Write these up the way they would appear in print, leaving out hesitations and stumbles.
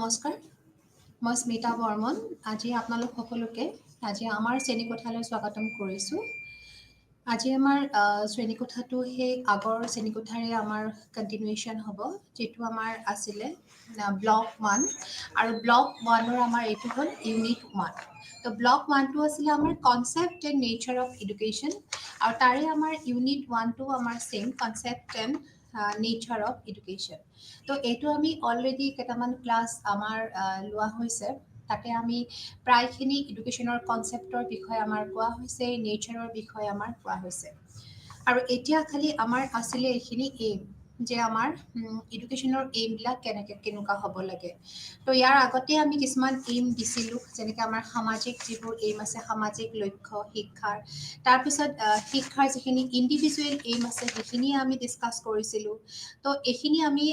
নমস্কাৰ, মই স্মিতা বৰ্মন। আজি আপোনালোক সকলোকে আমাৰ শ্ৰেণীকোঠালৈ স্বাগতম কৰিছোঁ। আজি আমাৰ শ্ৰেণীকোঠাটো সেই আগৰ শ্ৰেণীকোঠাৰে আমাৰ কণ্টিনিউৱেশ্যন হ'ব, যিটো আমাৰ আছিলে ব্লক 1 আৰু ব্লক 1ৰ আমাৰ এইটো হ'ল ইউনিট 1। তো ব্লক 1টো আছিলে আমাৰ concept and nature of education আৰু তাৰে আমাৰ ইউনিট 1টো আমাৰ same concept and nature of education. তো এইটো আমি অলৰেডি কেইটামান ক্লাছ আমাৰ লোৱা হৈছে। তাতে আমি প্ৰায়খিনি এডুকেশ্যনৰ কনচেপ্টৰ বিষয়ে আমাৰ কোৱা হৈছে, নেচাৰৰ বিষয়ে আমাৰ কোৱা হৈছে। আৰু এতিয়া খালি আমাৰ আছিলে এইখিনি এইম, যে আমাৰ এডুকেশ্যনৰ এইমবিলাক কেনেকুৱা হ'ব লাগে। তো ইয়াৰ আগতে আমি কিছুমান এইম দিছিলোঁ, যেনেকৈ আমাৰ সামাজিক যিবোৰ এইম আছে, সামাজিক লক্ষ্য শিক্ষাৰ। তাৰপিছত শিক্ষাৰ যিখিনি ইণ্ডিভিজুৱেল এইম আছে সেইখিনি আমি ডিছকাছ কৰিছিলোঁ। তো এইখিনি আমি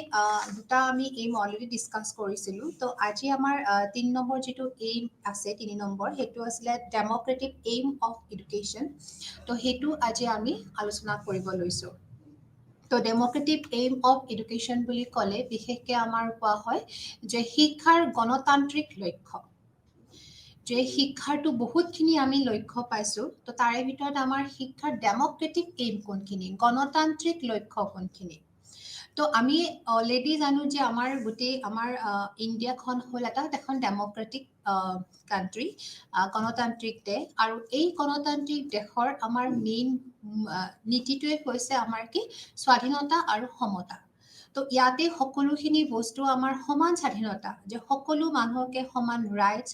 দুটা আমি এইম অলৰেডি ডিছকাছ কৰিছিলোঁ। তো আজি আমাৰ 3 নম্বৰ যিটো এইম আছে, 3 নম্বৰ, সেইটো আছিলে ডেম'ক্ৰেটিক এইম অফ এডুকেশ্যন। তো সেইটো আজি আমি আলোচনা কৰিব লৈছোঁ। তো ডেম'ক্ৰেটিক এইম অফ এডুকেশ্যন বুলি ক'লে বিশেষকৈ আমাৰ কোৱা হয় যে শিক্ষাৰ গণতান্ত্ৰিক লক্ষ্য। যে শিক্ষাৰটো বহুতখিনি আমি লক্ষ্য পাইছোঁ, তো তাৰে ভিতৰত আমাৰ শিক্ষাৰ ডেম'ক্ৰেটিক এইম কোনখিনি, গণতান্ত্ৰিক লক্ষ্য কোনখিনি। তো আমি অলৰেডি জানো যে আমাৰ গোটেই আমাৰ ইণ্ডিয়াখন হ'ল এখন ডেম'ক্ৰেটিক কাণ্ট্ৰি, গণতান্ত্ৰিক দেশ। আৰু এই গণতান্ত্ৰিক দেশৰ আমাৰ মেইন নীতিটোৱে হৈছে আমাৰ কি, স্বাধীনতা আৰু সমতা। তো ইয়াতে সকলোখিনি বস্তু আমাৰ সমান স্বাধীনতা, যে সকলো মানুহকে সমান ৰাইটছ,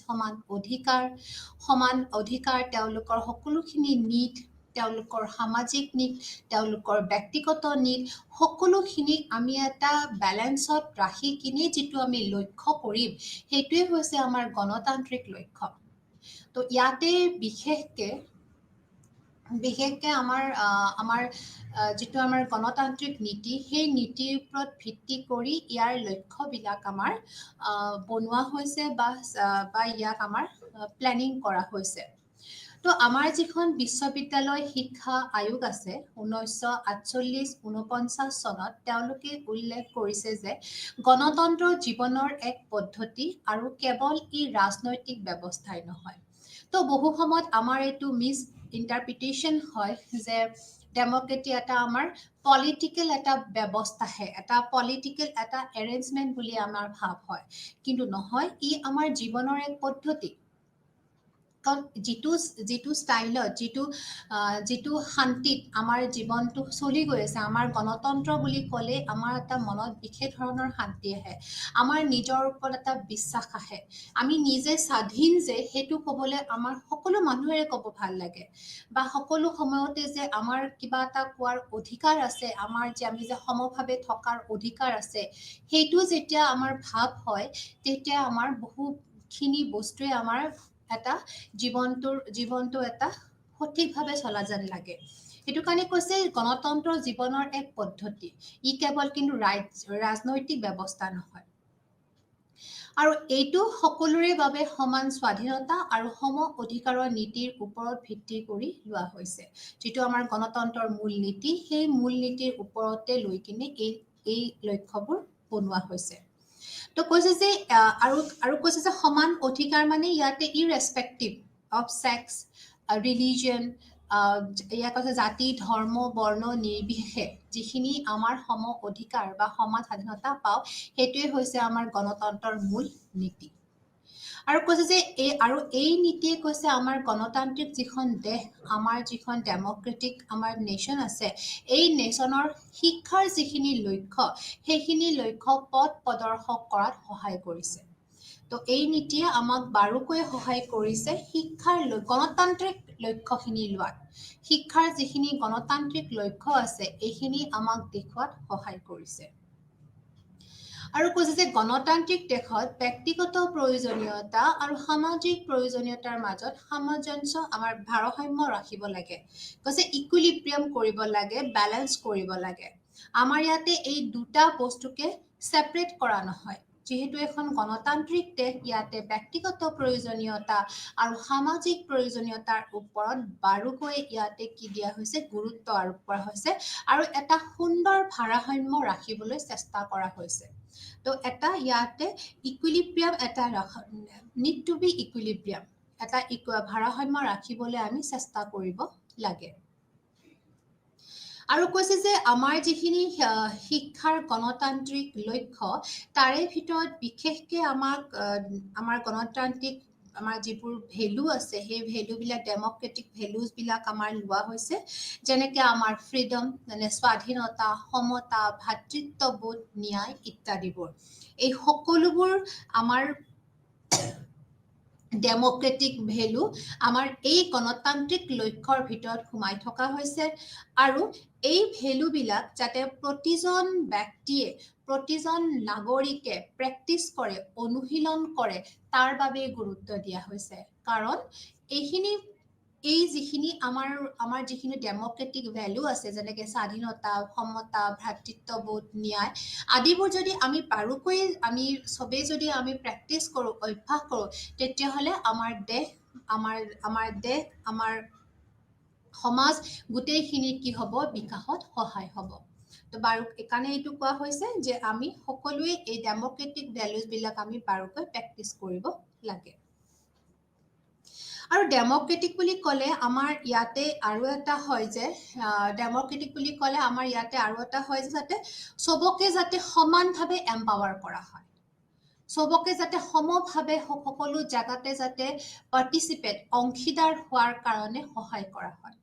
সমান অধিকাৰ, তেওঁলোকৰ সকলোখিনি নীড, তেওঁলোকৰ সামাজিক নীড, তেওঁলোকৰ ব্যক্তিগত নীড, সকলোখিনি আমি এটা বেলেঞ্চত ৰাখি কিনে যিটো আমি লক্ষ্য কৰিম, সেইটোৱে হৈছে আমাৰ গণতান্ত্ৰিক লক্ষ্য। তো ইয়াতে বিশেষকৈ আমাৰ যিটো আমাৰ গণতান্ত্ৰিক নীতি, সেই নীতিৰ ওপৰত ভিত্তি কৰি ইয়াৰ লক্ষ্যবিলাক আমাৰ বনোৱা হৈছে বা ইয়াক আমাৰ প্লেনিং কৰা হৈছে। তো আমাৰ যিখন বিশ্ববিদ্যালয় শিক্ষা আয়োগ আছে 1948-49 চনত, তেওঁলোকে উল্লেখ কৰিছে যে গণতন্ত্ৰ জীৱনৰ এক পদ্ধতি আৰু কেৱল ই ৰাজনৈতিক ব্যৱস্থাই নহয়। তো বহু সময়ত আমাৰ এইটো মিছ ইণ্টাৰপ্ৰিটেশ্যন হয় যে ডেম'ক্ৰেটি এটা আমাৰ পলিটিকেল এটা ব্যৱস্থাহে, এটা পলিটিকেল এটা এৰেঞ্জমেণ্ট বুলি আমাৰ ভাৱ হয়। কিন্তু নহয়, ই আমাৰ জীৱনৰ এক পদ্ধতি। কাৰণ যিটো ষ্টাইলত, যিটো শান্তিত আমাৰ জীৱনটো চলি গৈ আছে, আমাৰ গণতন্ত্ৰ বুলি ক'লে আমাৰ এটা মনত বিশেষ ধৰণৰ শান্তি আহে, আমাৰ নিজৰ ওপৰত এটা বিশ্বাস আহে, আমি নিজে স্বাধীন যে সেইটো ক'বলৈ আমাৰ সকলো মানুহেৰে ক'ব ভাল লাগে। বা সকলো সময়তে যে আমাৰ কিবা এটা কোৱাৰ অধিকাৰ আছে, আমি যে সমভাৱে থকাৰ অধিকাৰ আছে, সেইটো যেতিয়া আমাৰ ভাৱ হয়, তেতিয়া আমাৰ বহুখিনি বস্তুৱে আমাৰ এটা জীৱনটো এটা সঠিকভাৱে চলা যেন লাগে। সেইটো কাৰণে কৈছে গণতন্ত্ৰ জীৱনৰ এক পদ্ধতি, ই কেৱল কিন্তু ৰাজনৈতিক ব্যৱস্থা নহয়। আৰু এইটো সকলোৰে বাবে সমান স্বাধীনতা আৰু সম অধিকাৰৰ নীতিৰ ওপৰত ভিত্তি কৰি লোৱা হৈছে। যিটো আমাৰ গণতন্ত্ৰৰ মূল নীতি, সেই মূল নীতিৰ ওপৰতে লৈ কিনে এই লক্ষ্যবোৰ বনোৱা হৈছে। তো কৈছে যে আৰু কৈছে যে সমান অধিকাৰ মানে ইয়াতে ইৰেছপেক্টিভ অফ ছেক্স, ৰিলিজন, ইয়াক কৈছে জাতি, ধৰ্ম, বৰ্ণ নিৰ্বিশেষে যিখিনি আমাৰ সম অধিকাৰ বা সমান স্বাধীনতা পাওঁ, সেইটোৱে হৈছে আমাৰ গণতন্ত্ৰৰ মূল নীতি। আৰু কৈছে যে এই নীতিয়ে কৈছে আমাৰ গণতান্ত্ৰিক যিখন দেশ, আমাৰ যিখন ডেম'ক্ৰেটিক আমাৰ নেশ্যন আছে, এই নেশ্যনৰ শিক্ষাৰ যিখিনি লক্ষ্য, সেইখিনি লক্ষ্য পথ প্ৰদৰ্শক কৰাত সহায় কৰিছে। তো এই নীতিয়ে আমাক বাৰুকৈ সহায় কৰিছে শিক্ষাৰ গণতান্ত্ৰিক লক্ষ্যখিনি লোৱাত। শিক্ষাৰ যিখিনি গণতান্ত্ৰিক লক্ষ্য আছে, এইখিনি আমাক দেখুৱাত সহায় কৰিছে। আৰু কৈছে যে গণতান্ত্ৰিক দেশত ব্যক্তিগত প্ৰয়োজনীয়তা আৰু সামাজিক প্ৰয়োজনীয়তাৰ মাজত সামঞ্জস্য আমাৰ ভাৰসাম্য ৰাখিব লাগে। কৈছে ইকুইলিব্ৰিয়াম কৰিব লাগে, বেলেঞ্চ কৰিব লাগে। আমাৰ ইয়াতে এই দুটা বস্তুকে ছেপাৰেট কৰা নহয়। যেহেতু এখন গণতান্ত্ৰিক দেশ ইয়াতে ব্যক্তিগত প্ৰয়োজনীয়তা আৰু সামাজিক প্ৰয়োজনীয়তাৰ ওপৰত বাৰুকৈ ইয়াতে কি দিয়া হৈছে গুৰুত্ব আৰোপ কৰা হৈছে আৰু এটা সুন্দৰ ভাৰসাম্য ৰাখিবলৈ চেষ্টা কৰা হৈছে তো এটা ইয়াতে ইকুইলিব্ৰিয়াম এটা নিড টু বি ইকুইলিব্ৰিয়াম এটা ভাৰসাম্য ৰাখিবলৈ আমি চেষ্টা কৰিব লাগে আৰু কৈছে যে আমাৰ যিখিনি শিক্ষাৰ গণতান্ত্ৰিক লক্ষ্য তাৰে ভিতৰত বিশেষকৈ আমাৰ গণতান্ত্ৰিক আমাৰ যিবোৰ ভেলু আছে সেই ভেলুবিলাক ডেমক্ৰেটিক ভেলুজবিলাক আমাৰ লোৱা হৈছে যেনেকৈ আমাৰ ফ্ৰীডম মানে স্বাধীনতা সমতা ভাতৃত্ববোধ ন্যায় ইত্যাদিবোৰ এই সকলোবোৰ আমাৰ ডেমক্ৰেটিক ভেলু আমাৰ এই গণতান্ত্ৰিক লক্ষ্যৰ ভিতৰত সোমাই থকা হৈছে আৰু এই ভেলুবিলাক যাতে প্ৰতিজন ব্যক্তিয়ে প্ৰতিজন নাগৰিকে প্ৰেক্টিছ কৰে অনুশীলন কৰে তাৰ বাবে গুৰুত্ব দিয়া হৈছে কাৰণ এই যিখিনি আমাৰ যিখিনি ডেমক্ৰেটিক ভেলু আছে যেনেকৈ স্বাধীনতা সমতা ভাতৃত্ববোধ ন্যায় আদিবোৰ যদি আমি বাৰুকৈ আমি চবেই যদি আমি প্ৰেক্টিছ কৰোঁ অভ্যাস কৰোঁ তেতিয়াহ'লে আমাৰ দেশ আমাৰ সমাজ গোটেইখিনি কি হ'ব বিকাশত সহায় হ'ব তো বাৰু এইকাৰণে এইটো কোৱা হৈছে যে আমি সকলোৱে এই ডেমক্ৰেটিক ভেলুজবিলাক আমি বাৰুকৈ প্ৰেক্টিছ কৰিব লাগে আৰু ডেমক্ৰেটিক বুলি ক'লে আমাৰ ইয়াতে আৰু এটা হয় যে ডেমক্ৰেটিক বুলি ক'লে আমাৰ ইয়াতে আৰু এটা হয় যে যাতে চবকে যাতে সমানভাৱে এম্পাৱাৰ কৰা হয় চবকে যাতে সমভাৱে সকলো জাগাতে যাতে পাৰ্টিচিপেট অংশীদাৰ হোৱাৰ কাৰণে সহায় কৰা হয়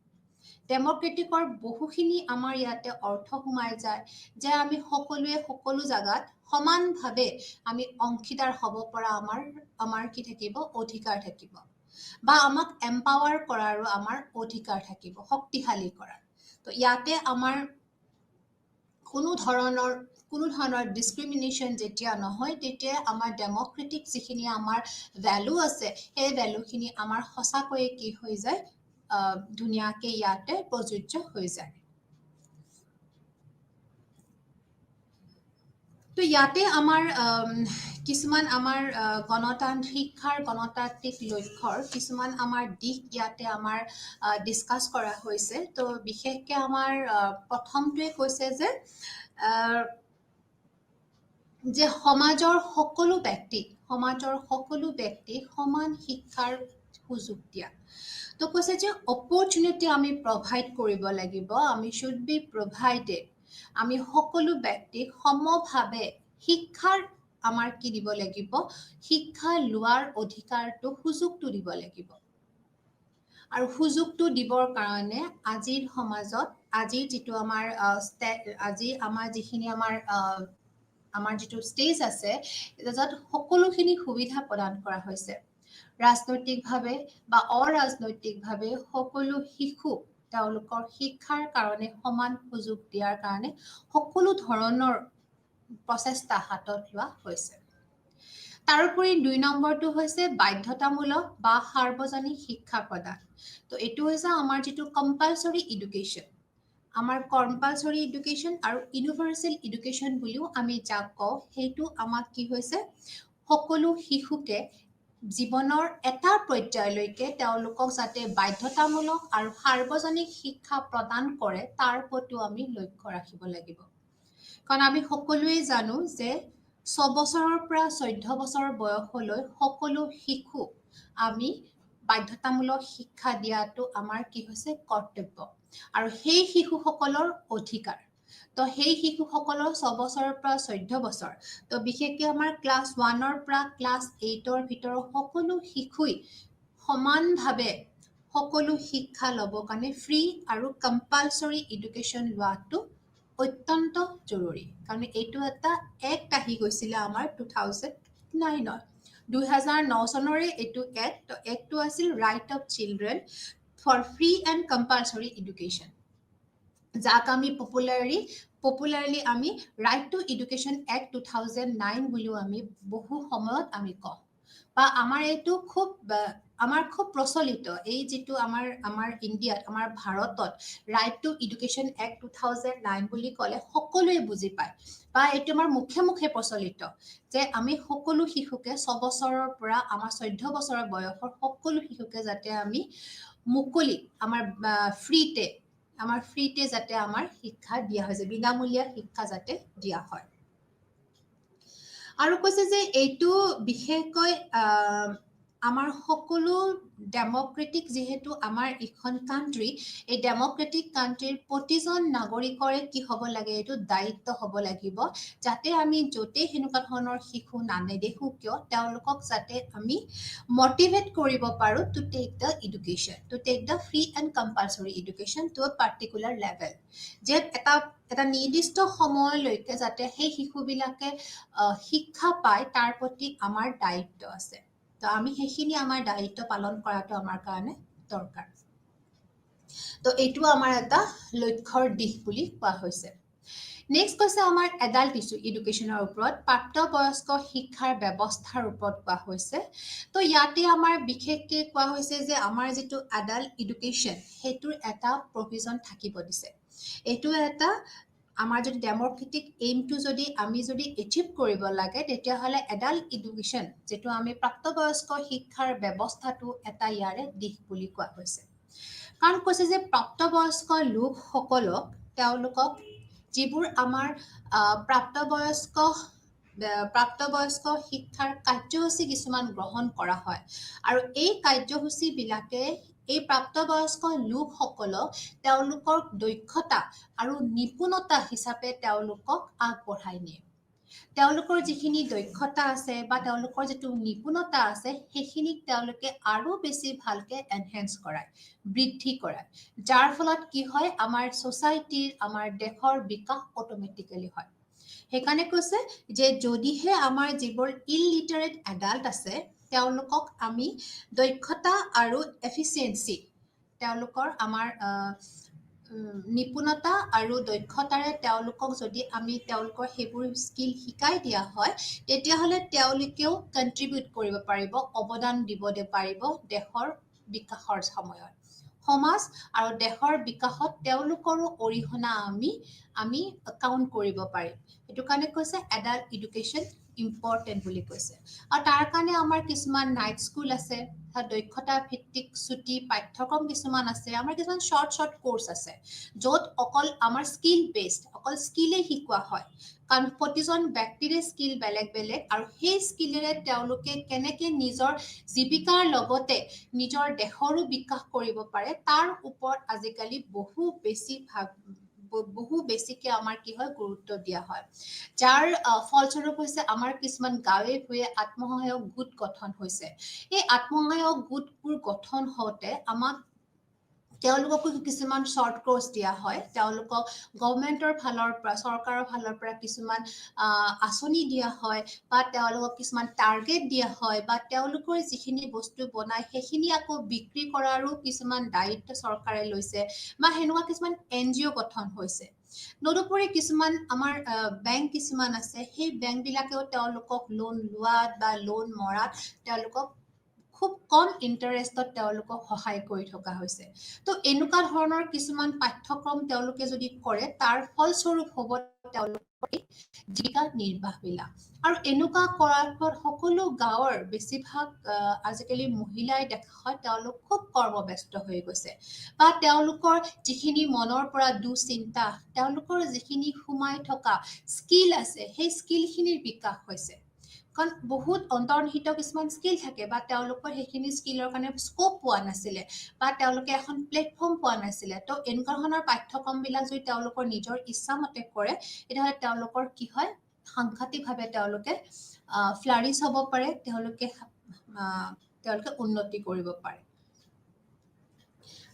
ডেমক্ৰেটিকৰ বহুখিনি আমাৰ ইয়াতে অৰ্থ সোমাই যায় যে আমি সকলোৱে সকলো জাগাত সমানভাৱে আমি অংশীদাৰ হ'ব পৰা আমাৰ কি থাকিব অধিকাৰ থাকিব বা আমাক এম্পাৱাৰ কৰাৰো আমাৰ অধিকাৰ থাকিব শক্তিশালী কৰাৰ তো ইয়াতে আমাৰ কোনো ধৰণৰ ডিসক্ৰিমিনেশ্যন যেতিয়া নহয় তেতিয়া আমাৰ ডেমক্ৰেটিক যিখিনি আমাৰ ভ্যালু আছে সেই ভ্যালুখিনি আমাৰ সঁচাকৈয়ে কি হৈ যায় ধুনীয়াকৈ ইয়াতে প্ৰযোজ্য হৈ যায় তো ইয়াতে আমাৰ কিছুমান আমাৰ শিক্ষাৰ গণতান্ত্ৰিক লক্ষ্যৰ কিছুমান আমাৰ দিশ ইয়াতে আমাৰ ডিছকাছ কৰা হৈছে তো বিশেষকৈ আমাৰ প্ৰথমটোৱে কৈছে যে সমাজৰ সকলো ব্যক্তিক সমান শিক্ষাৰ সুযোগ দিয়া তো কৈছে যে অপৰচুনিটি আমি প্ৰভাইড কৰিব লাগিব আমি শুড বি প্ৰভাইডেড আমি সকলো ব্যক্তিক সমভাৱে শিক্ষাৰ আমাৰ কি দিব লাগিব শিক্ষা লোৱাৰ অধিকাৰটো সুযোগটো দিব লাগিব আৰু সুযোগটো দিবৰ কাৰণে আজিৰ সমাজত আজিৰ যিটো আমাৰ আজি আমাৰ যিখিনি আমাৰ যিটো ষ্টেজ আছে য'ত সকলোখিনি সুবিধা প্ৰদান কৰা হৈছে ৰাজনৈতিকভাৱে বা অৰাজনৈতিকভাৱে সকলো শিশু তেওঁলোকৰ শিক্ষাৰ কাৰণে সমান সুযোগ দিয়াৰ কাৰণে সকলো ধৰণৰ প্ৰচেষ্টা হাতত লোৱা হৈছে তাৰোপৰি ২ নম্বৰটো হৈছে বাধ্যতামূলক বা সাৰ্বজনীন শিক্ষা প্ৰদান তো এইটো হৈছে আমাৰ যিটো কম্পালসৰি এডুকেশ্যন আমাৰ কম্পালসৰি এডুকেশ্যন আৰু ইউনিভাৰ্চেল এডুকেশ্যন বুলিও আমি যাক কওঁ সেইটো আমাক কি হৈছে সকলো শিশুকে জীৱনৰ এটা পৰ্যায়লৈকে তেওঁলোকক যাতে বাধ্যতামূলক আৰু সাৰ্বজনীন শিক্ষা প্ৰদান কৰে তাৰ প্ৰতিও আমি লক্ষ্য ৰাখিব লাগিব কাৰণ আমি সকলোৱে জানো যে ৬ বছৰৰ পৰা ১৪ বছৰ বয়সলৈ সকলো শিশু আমি বাধ্যতামূলক শিক্ষা দিয়াটো আমাৰ কি হৈছে কৰ্তব্য আৰু সেই শিশুসকলৰ অধিকাৰ তো সেই শিশুসকলৰ ৬ বছৰৰ পৰা ১৪ বছৰ তো বিশেষকৈ আমাৰ ক্লাছ 1ৰ পৰা ক্লাছ 8ৰ ভিতৰৰ সকলো শিশুই সমানভাৱে সকলো শিক্ষা ল'ব কাৰণে ফ্ৰী আৰু কম্পালসৰি এডুকেশ্যন লোৱাটো অত্যন্ত জৰুৰী কাৰণ এইটো এক্ট আহি গৈছিলে আমাৰ 2009 2009 চনৰে এইটো এক্টটো আছিল right of children for free and compulsory education যাক আমি পপুলাৰলি আমি ৰাইট টু এডুকেশ্যন এক্ট 2009 বুলিও আমি বহু সময়ত আমি কওঁ বা আমাৰ এইটো খুব আমাৰ খুব প্ৰচলিত এই যেটো আমাৰ ইণ্ডিয়াত আমাৰ ভাৰতত ৰাইট টু এডুকেশ্যন এক্ট 2009 বুলি ক'লে সকলোৱে বুজি পায় বা এইটো আমাৰ মুখে মুখে প্ৰচলিত যে আমি সকলো শিশুকে 6 বছৰৰ পৰা আমাৰ 14 বছৰৰ বয়সৰ সকলো শিশুকে যাতে আমি মুকলি আমাৰ ফ্ৰীতে যাতে আমাৰ শিক্ষা দিয়া হৈছে বিনামূলীয়া শিক্ষা যাতে দিয়া হয় আৰু কৈছে যে এইটো বিশেষকৈ আমাৰ সকলো ডেমক্ৰেটিক যেহেতু আমাৰ ইখন কান্ট্ৰি এই ডেমক্ৰেটিক কান্ট্ৰিৰ প্ৰতিজন নাগৰিকৰে কি হ'ব লাগে এইটো দায়িত্ব হ'ব লাগিব যাতে আমি যতে হেনুকা ধৰণৰ শিশু নানেদেখো কিয় তেওঁলোকক যাতে আমি motivate কৰিব পাৰো to take the education to take the free and compulsory education to a particular level যে এটা নিৰ্দিষ্ট সময়লৈকে যাতে সেই শিশুবিলাকে শিক্ষা পায় তাৰ প্ৰতি আমাৰ দায়িত্ব আছে তো আমি সেইখিনি আমাৰ দায়িত্ব পালন কৰাটো আমাৰ কাৰণে দৰকাৰ তো এইটো আমাৰ এটা লক্ষ্যৰ দিশ বুলি কোৱা হৈছে নেক্সট কৈছে আমাৰ এডাল্ট ইছ্যু এডুকেশ্যনৰ ওপৰত প্ৰাপ্তবয়স্ক শিক্ষাৰ ব্যৱস্থাৰ ওপৰত কোৱা হৈছে তো ইয়াতে আমাৰ বিশেষকৈ কোৱা হৈছে যে আমাৰ যেটো এডাল্ট এডুকেশ্যন হেতুৰ এটা প্ৰভিজন থাকিব দিছে এইটো এটা আমাৰ যদি ডেমক্ৰেটিক এইমটো যদি আমি যদি এচিভ কৰিব লাগে তেতিয়াহ'লে এডাল্ট এডুকেশ্যন যেটো আমি প্ৰাপ্তবয়স্ক শিক্ষাৰ ব্যৱস্থাটো এটা ইয়াৰে দিশ বুলি কোৱা হৈছে কাৰণ কৈছে যে প্ৰাপ্তবয়স্ক লোকসকলক তেওঁলোকক যিবোৰ আমাৰ প্ৰাপ্তবয়স্ক শিক্ষাৰ কাৰ্যসূচী কিছুমান গ্ৰহণ কৰা হয় আৰু এই কাৰ্যসূচী বিলাকে এই প্ৰাপ্তবয়স্ক লোকসকলক তেওঁলোকৰ দক্ষতা আৰু নিপুণতা হিচাপে তেওঁলোকক আগবঢ়াই নিয়ে তেওঁলোকৰ যিখিনি দক্ষতা আছে বা তেওঁলোকৰ যেটো নিপুণতা আছে সেইখিনিক তেওঁলোকে আৰু বেছি ভালকে এনহেন্স কৰায় বৃদ্ধি কৰায় যাৰ ফলত কি হয় আমাৰ সোসাইটিৰ আমাৰ দেশৰ বিকাশ অটোমেটিক্যালি হয় সেইকাৰণে কৈছে যে যদিহে আমাৰ যিবোৰ ইলিটাৰেট এডাল্ট আছে তেওঁলোকক আমি দক্ষতা আৰু এফিচিয়েন্সি তেওঁলোকৰ আমাৰ নিপুণতা আৰু দক্ষতাৰে তেওঁলোকক যদি আমি তেওঁলোকৰ সেইবোৰ স্কিল শিকাই দিয়া হয় তেতিয়াহ'লে তেওঁলোকেও কন্ট্ৰিবিউট কৰিব পাৰিব অৱদান দিব পাৰিব দেশৰ বিকাশৰ সময়ত সমাজ আৰু দেশৰ বিকাশত তেওঁলোকৰো অৰিহণা আমি কাউন্ট কৰিব পাৰিম এটো কাৰণে কৈছে এডাল্ট এডুকেশ্যন ইম্পৰ্টেন্ট বুলি কৈছে আৰু তাৰ কাৰণে আমাৰ কিছুমান নাইট স্কুল আছে দক্ষতা ভিত্তিক ছুটি পাঠ্যক্ৰম কিছুমান আছে আমাৰ কিছুমান শৰ্ট কোৰ্স আছে য'ত অকল আমাৰ স্কিল বেসড অকল স্কিলে শিকোৱা হয় কাৰণ প্ৰতিজন ব্যক্তিৰে স্কিল বেলেগ বেলেগ আৰু সেই স্কিলেৰে তেওঁলোকে কেনেকে নিজৰ জীৱিকাৰ লগতে নিজৰ দেশৰো বিকাশ কৰিব পাৰে তাৰ ওপৰত আজিকালি বহু বেছিকে আমাৰ কি হয় গুৰুত্ব দিয়া হয় যাৰ ফলস্বৰূপ হৈছে আমাৰ কিছুমান গাঁৱে ভূঞে আত্মসহায়ক গোট গঠন হৈছে এই আত্মসহায়ক গোটবোৰ গঠন হওঁতে আমাক তেওঁলোককো কিছুমান শৰ্ট কোৰ্স দিয়া হয় তেওঁলোকক গভৰ্নমেন্টৰ ফালৰ পৰা চৰকাৰৰ ফালৰ পৰা কিছুমান আঁচনি দিয়া হয় বা তেওঁলোকক কিছুমান টাৰ্গেট দিয়া হয় বা তেওঁলোকৰ যিখিনি বস্তু বনায় সেইখিনি আকৌ বিক্ৰী কৰাৰো কিছুমান দায়িত্ব চৰকাৰে লৈছে বা হেনেকুৱা কিছুমান এনজিঅ গঠন হৈছে নদুপৰি কিছুমান আমাৰ বেংক কিছুমান আছে সেই বেংক বিলাকেও তেওঁলোকক লোন লোৱাত বা লোন মৰাত তেওঁলোকক খুব কম ইন্টাৰেষ্টত তেওঁলোকক সহায় কৰি থকা হৈছে তো এনেকুৱা ধৰণৰ কিছুমান পাঠ্যক্ৰম তেওঁলোকে যদি কৰে তাৰ ফলস্বৰূপ হ'ব তেওঁলোকৰ জীৱিকা নিৰ্বাহ বিলাক আৰু এনেকুৱা কৰাৰ ফলত সকলো গাঁৱৰ বেছিভাগ আজিকালি মহিলাই দেখা হয় তেওঁলোক খুব কৰ্মব্যস্ত হৈ গৈছে বা তেওঁলোকৰ যিখিনি মনৰ পৰা দুচিন্তা তেওঁলোকৰ যিখিনি সোমাই থকা স্কিল আছে সেই স্কিলখিনিৰ বিকাশ হৈছে কাৰণ বহুত অন্তৰ্নিহিত কিছুমান স্কিল থাকে বা তেওঁলোকৰ সেইখিনি স্কিলৰ কাৰণে স্কোপ পোৱা নাছিলে বা তেওঁলোকে এখন প্লেটফৰ্ম পোৱা নাছিলে তো এনেকুৱা ধৰণৰ পাঠ্যক্ৰমবিলাক যদি তেওঁলোকৰ নিজৰ ইচ্ছামতে কৰে তেতিয়াহ'লে তেওঁলোকৰ কি হয় সাংঘাতিকভাৱে তেওঁলোকে ফ্লাৰিছ হ'ব পাৰে তেওঁলোকে উন্নতি কৰিব পাৰে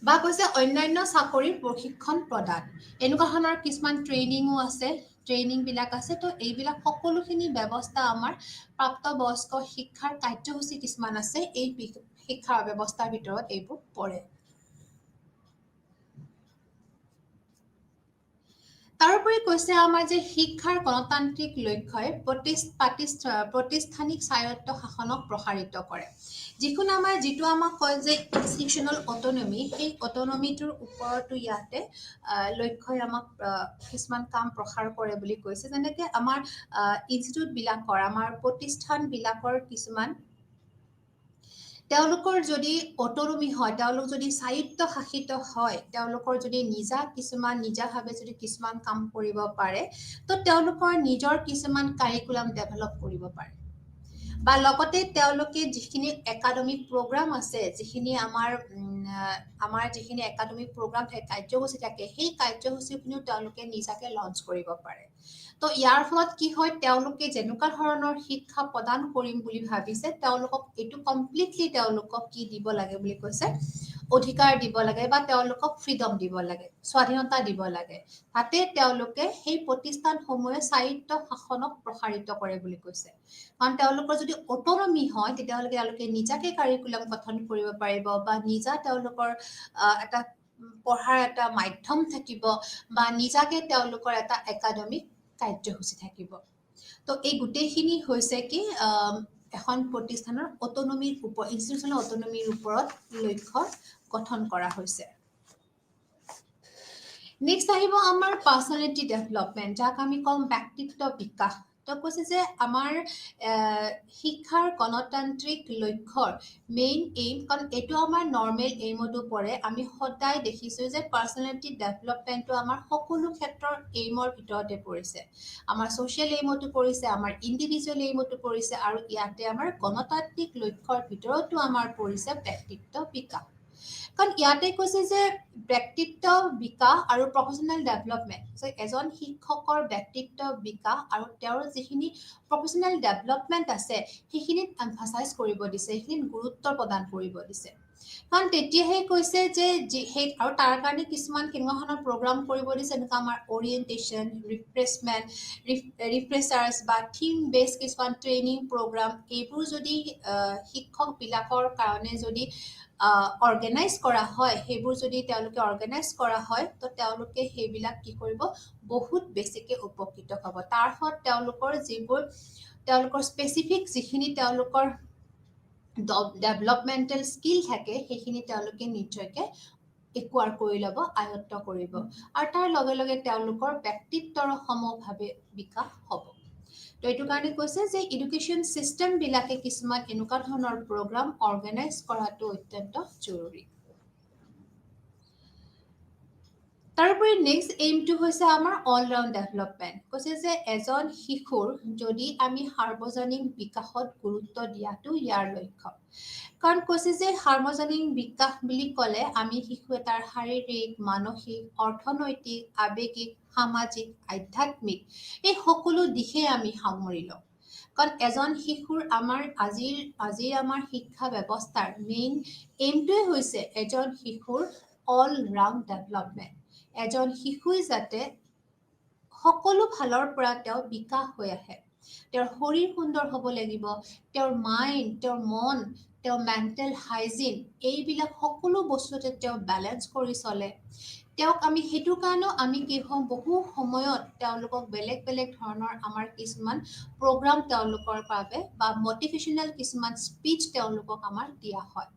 বা কৈছে অন্যান্য চাকৰিৰ প্ৰশিক্ষণ প্ৰদান এনেকুৱা ধৰণৰ কিছুমান ট্ৰেইনিংও আছে ট্ৰেইনিং বিলাক আছে তো এইবিলাক সকলোখিনি ব্যৱস্থা আমাৰ প্ৰাপ্তবয়স্ক শিক্ষাৰ কাৰ্যসূচী কিছুমান আছে এই শিক্ষা ব্যৱস্থাৰ ভিতৰত এইবোৰ পৰে তাৰোপৰি কৈছে আমাৰ যে শিক্ষাৰ গণতান্ত্ৰিক লক্ষ্যই প্ৰতিষ্ঠানিক স্বায়ত্ত শাসনক প্ৰসাৰিত কৰে। যিটো আমাক কয় যে ইনষ্টিটিউচনেল অটনমি, সেই অটনমিটোৰ ওপৰতো ইয়াতে লক্ষ্যই আমাক কিছুমান কাম প্ৰসাৰ কৰে বুলি কৈছে। যেনেকে আমাৰ ইনষ্টিটিউটবিলাকৰ, আমাৰ প্ৰতিষ্ঠানবিলাকৰ কিছুমান তেওঁলোকৰ যদি অটনমি হয়, তেওঁলোক যদি স্বায়ত্ত শাসিত হয়, তেওঁলোকৰ যদি নিজাভাৱে যদি কিছুমান কাম কৰিব পাৰে, তো তেওঁলোকৰ নিজৰ কিছুমান কাৰিকুলাম ডেভেলপ কৰিব পাৰে। বা লগতে তেওঁলোকে যিখিনি একাডেমিক প্ৰগ্ৰাম আছে, যিখিনি আমাৰ যিখিনি একাডেমিক প্ৰগ্ৰাম থাকে, কাৰ্যসূচী থাকে, সেই কাৰ্যসূচীখিনিও তেওঁলোকে নিজাকে লঞ্চ কৰিব পাৰে। তো ইয়াৰ ফলত কি হয়, তেওঁলোকে যেনেকুৱা ধৰণৰ শিক্ষা প্ৰদান কৰিম বুলি ভাবিছে, তেওঁলোকক এইটো কমপ্লিটলি তেওঁলোকক কি দিব লাগে বুলি কৈছে, অধিকাৰ দিব লাগে বা তেওঁলোকক ফ্ৰীডম দিব লাগে, স্বাধীনতা দিব লাগে, যাতে তেওঁলোকে সেই প্ৰতিষ্ঠানসমূহে স্বায়ত্ত শাসনক প্ৰসাৰিত কৰে বুলি কৈছে। কাৰণ তেওঁলোকৰ যদি অটনমি হয়, তেতিয়াহ'লে তেওঁলোকে নিজাকে কাৰিকুলাম গঠন কৰিব পাৰিব বা নিজা তেওঁলোকৰ এটা পঢ়াৰ এটা মাধ্যম থাকিব বা নিজাকে তেওঁলোকৰ এটা একাডেমিক কাৰ্যসূচী থাকিব। তো এই গোটেইখিনি হৈছে কি এখন প্ৰতিষ্ঠানৰ ইনষ্টিটিউচনেল অটনমিৰ ওপৰত লক্ষ্য গঠন কৰা হৈছে। নেক্সট আহিব আমাৰ পাৰ্চনেলিটি ডেভেলপমেণ্ট, যাক আমি কম ব্যক্তিত্ব বিকাশ। তো কৈছে যে আমাৰ শিক্ষাৰ গণতান্ত্ৰিক লক্ষ্যৰ মেইন এইম, কাৰণ এইটো আমাৰ নৰ্মেল এইমতো পৰে। আমি সদায় দেখিছোঁ যে পাৰ্চনেলিটি ডেভেলপমেণ্টটো আমাৰ সকলো ক্ষেত্ৰৰ এইমৰ ভিতৰতে পৰিছে। আমাৰ ছ'চিয়েল এইমতো পৰিছে, আমাৰ ইণ্ডিভিজুৱেল এইমতো পৰিছে, আৰু ইয়াতে আমাৰ গণতান্ত্ৰিক লক্ষ্যৰ ভিতৰতো আমাৰ পৰিছে ব্যক্তিত্ব বিকাশ। কাৰণ ইয়াতে কৈছে যে ব্যক্তিত্ব বিকাশ আৰু প্ৰফেচনেল ডেভেলপমেণ্ট, এজন শিক্ষকৰ ব্যক্তিত্ব বিকাশ আৰু তেওঁৰ যিখিনি প্ৰফেচনেল ডেভেলপমেণ্ট আছে, সেইখিনিত এমফাচাইজ কৰিব দিছে, সেইখিনিত গুৰুত্ব প্ৰদান কৰিব দিছে। কাৰণ তেতিয়াহে কৈছে যে আৰু তাৰ কাৰণে কিছুমান কেনেকুৱা ধৰণৰ প্ৰগ্ৰাম কৰিব দিছে, এনেকুৱা আমাৰ অৰিয়েণ্টেশ্যন, ৰিফ্ৰেছাৰ্ছ বা থিম বেছ কিছুমান ট্ৰেইনিং প্ৰগ্ৰাম, এইবোৰ যদি শিক্ষকবিলাকৰ কাৰণে যদি অৰ্গেনাইজ কৰা হয়, সেইবোৰ যদি তেওঁলোকে অৰ্গেনাইজ কৰা হয়, তো তেওঁলোকে সেইবিলাক কি কৰিব, বহুত বেছিকৈ উপকৃত হ'ব। তাৰ ফলত তেওঁলোকৰ স্পেচিফিক যিখিনি তেওঁলোকৰ ডেভেলপমেণ্টেল স্কিল থাকে, সেইখিনি তেওঁলোকে নিশ্চয়কৈ একুৱাৰ কৰি ল'ব, আয়ত্ত কৰিব, আৰু তাৰ লগে লগে তেওঁলোকৰ ব্যক্তিত্বৰ সমভাৱে বিকাশ হ'ব। তো এইটো কাৰণে কৈছে যে এডুকেশ্যন চিষ্টেমবিলাকে কিছুমান এনেকুৱা ধৰণৰ প্ৰগ্ৰাম অৰ্গেনাইজ কৰাটো অত্যন্ত জৰুৰী। তাৰোপৰি নেক্সট এইমটো হৈছে আমাৰ অলৰাউণ্ড ডেভেলপমেণ্ট। কৈছে যে এজন শিশুৰ যদি আমি সাৰ্বজনীন বিকাশত গুৰুত্ব দিয়াটো ইয়াৰ লক্ষ্য। কাৰণ কৈছে যে সাৰ্বজনীন বিকাশ বুলি ক'লে আমি শিশু এটাৰ শাৰীৰিক, মানসিক, অৰ্থনৈতিক, আৱেগিক, সামাজিক, আধ্যাত্মিক এই সকলো দিশেই আমি সামৰি লওঁ। কাৰণ এজন শিশুৰ আজিৰ আমাৰ শিক্ষা ব্যৱস্থাৰ মেইন এইমটোৱে হৈছে এজন শিশুৰ অল ৰাউণ্ড ডেভেলপমেণ্ট। এজন শিশুই যাতে সকলো ফালৰ পৰা তেওঁ বিকাশ হৈ আহে। তেওঁৰ শৰীৰ সুন্দৰ হ'ব লাগিব, তেওঁৰ মাইণ্ড, তেওঁৰ মন, তেওঁৰ মেণ্টেল হাইজিন, এইবিলাক সকলো বস্তুতে তেওঁ বেলেঞ্চ কৰি চলে। তেওঁক আমি সেইটো কাৰণেও আমি কি হওঁ, বহু সময়ত তেওঁলোকক বেলেগ বেলেগ ধৰণৰ আমাৰ কিছুমান প্ৰগ্ৰাম তেওঁলোকৰ বাবে বা মটিভেশ্যনেল কিছুমান স্পীচ তেওঁলোকক আমাৰ দিয়া হয়।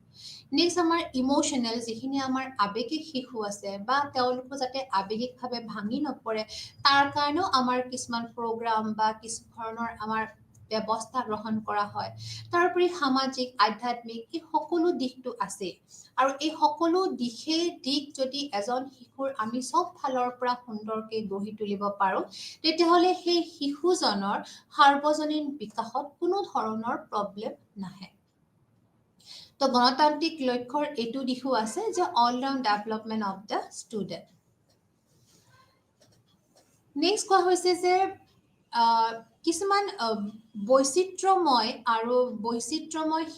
নেক্সট আমাৰ ইম'চনেল, যিখিনি আমাৰ আৱেগিক শিশু আছে বা তেওঁলোকো যাতে আৱেগিকভাৱে ভাঙি নপৰে, তাৰ কাৰণেও আমাৰ কিছুমান প্ৰগ্ৰাম বা কিছু ধৰণৰ আমাৰ ব্যৱস্থা গ্ৰহণ কৰা হয়। তাৰোপৰি সামাজিক, আধ্যাত্মিক এই সকলো দিশটো আছে, আৰু এই সকলো দিশ যদি এজন শিশুৰ আমি চব ফালৰ পৰা সুন্দৰকৈ গঢ়ি তুলিব পাৰোঁ, তেতিয়াহ'লে সেই শিশুজনৰ সাৰ্বজনীন বিকাশত কোনো ধৰণৰ প্ৰব্লেম নাহে। তো গণতান্ত্ৰিক লক্ষ্যৰ এইটো দিশো আছে যে all round development of the student. Next কোৱা হৈছে যে কিছুমান বৈচিত্ৰ্যময়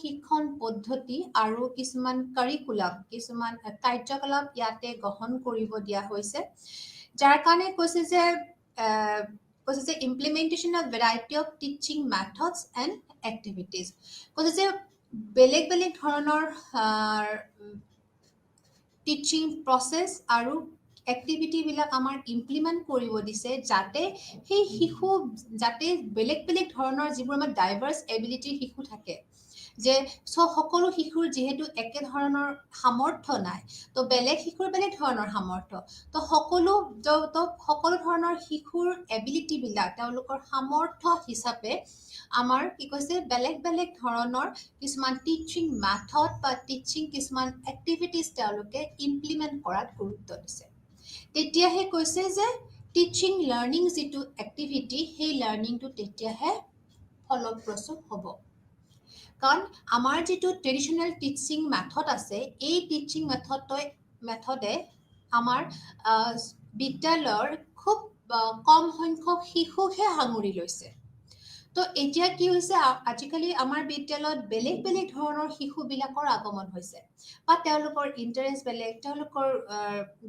শিক্ষণ পদ্ধতি আৰু কিছুমান কাৰিকুলাম, কিছুমান কাৰ্যকলাপ ইয়াতে গ্ৰহণ কৰিব দিয়া হৈছে, যাৰ কাৰণে কৈছে যে implementation of variety of teaching methods and activities. কৈছে যে বেলেগ বেলেগ ধৰণৰ টিচিং প্ৰচেছ আৰু এক্টিভিটি বিলাক আমাৰ ইমপ্লিমেণ্ট কৰিব দিছে যাতে সেই শিশু যাতে বেলেগ বেলেগ ধৰণৰ যিবোৰ আমাৰ ডাইভাৰ্ছ এবিলিটিৰ শিশু থাকে যে সকলো শিশুৰ যিহেতু একে ধৰণৰ সামৰ্থ্য নাই তো বেলেগ শিশুৰ বেলেগ ধৰণৰ সামৰ্থ্য তো সকলো ধৰণৰ শিশুৰ এবিলিটি বিলাক তেওঁলোকৰ সামৰ্থ্য হিচাপে আমাৰ কি কৈছে বেলেগ বেলেগ ধৰণৰ কিছুমান টিচিং মেথড বা টিচিং কিছুমান এক্টিভিটিজ তেওঁলোকে ইমপ্লিমেণ্ট কৰাত গুৰুত্ব দিছে তেতিয়াহে কৈছে যে টিচিং লাৰ্নিং যিটো এক্টিভিটি সেই লাৰ্নিংটো তেতিয়াহে ফলপ্ৰসূ হ'ব কাৰণ আমাৰ যিটো ট্ৰেডিশ্যনেল টিচিং মেথড আছে এই টিচিং মেথডে আমাৰ বিদ্যালয়ৰ খুব কম সংখ্যক শিশুকহে সাঙুৰি লৈছে তো এতিয়া কি হৈছে আজিকালি আমাৰ বিদ্যালয়ত বেলেগ বেলেগ ধৰণৰ শিশুবিলাকৰ আগমন হৈছে বা তেওঁলোকৰ ইণ্টাৰেষ্ট বেলেগ তেওঁলোকৰ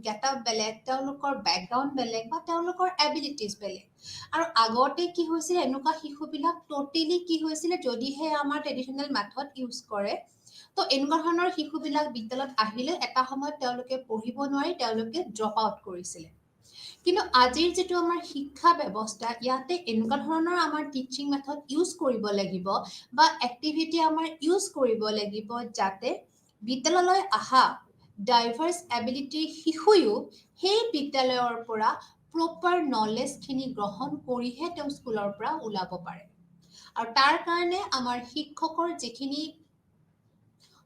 গেটআপ বেলেগ তেওঁলোকৰ বেকগ্ৰাউণ্ড বেলেগ বা তেওঁলোকৰ এবিলিটিজ বেলেগ আৰু আগতে কি হৈছিল এনেকুৱা শিশুবিলাক টোটেলি কি হৈছিলে যদিহে আমাৰ ট্ৰেডিশ্যনেল মেথড ইউজ কৰে তো এনেকুৱা ধৰণৰ শিশুবিলাক বিদ্যালয়ত আহিলে এটা সময়ত তেওঁলোকে পঢ়িব নোৱাৰি তেওঁলোকে ড্ৰপ আউট কৰিছিলে কিন্তু আজিৰ যিটো আমাৰ শিক্ষা ব্যৱস্থা ইয়াতে এনেকুৱা ধৰণৰ আমাৰ টিচিং মেথড ইউজ কৰিব লাগিব বা এক্টিভিটি আমাৰ ইউজ কৰিব লাগিব যাতে বিদ্যালয়লৈ অহা ডাইভাৰ্ছ এবিলিটিৰ শিশুয়ো সেই বিদ্যালয়ৰ পৰা প্ৰপাৰ নলেজখিনি গ্ৰহণ কৰিহে তেওঁ স্কুলৰ পৰা ওলাব পাৰে আৰু তাৰ কাৰণে আমাৰ শিক্ষকৰ যিখিনি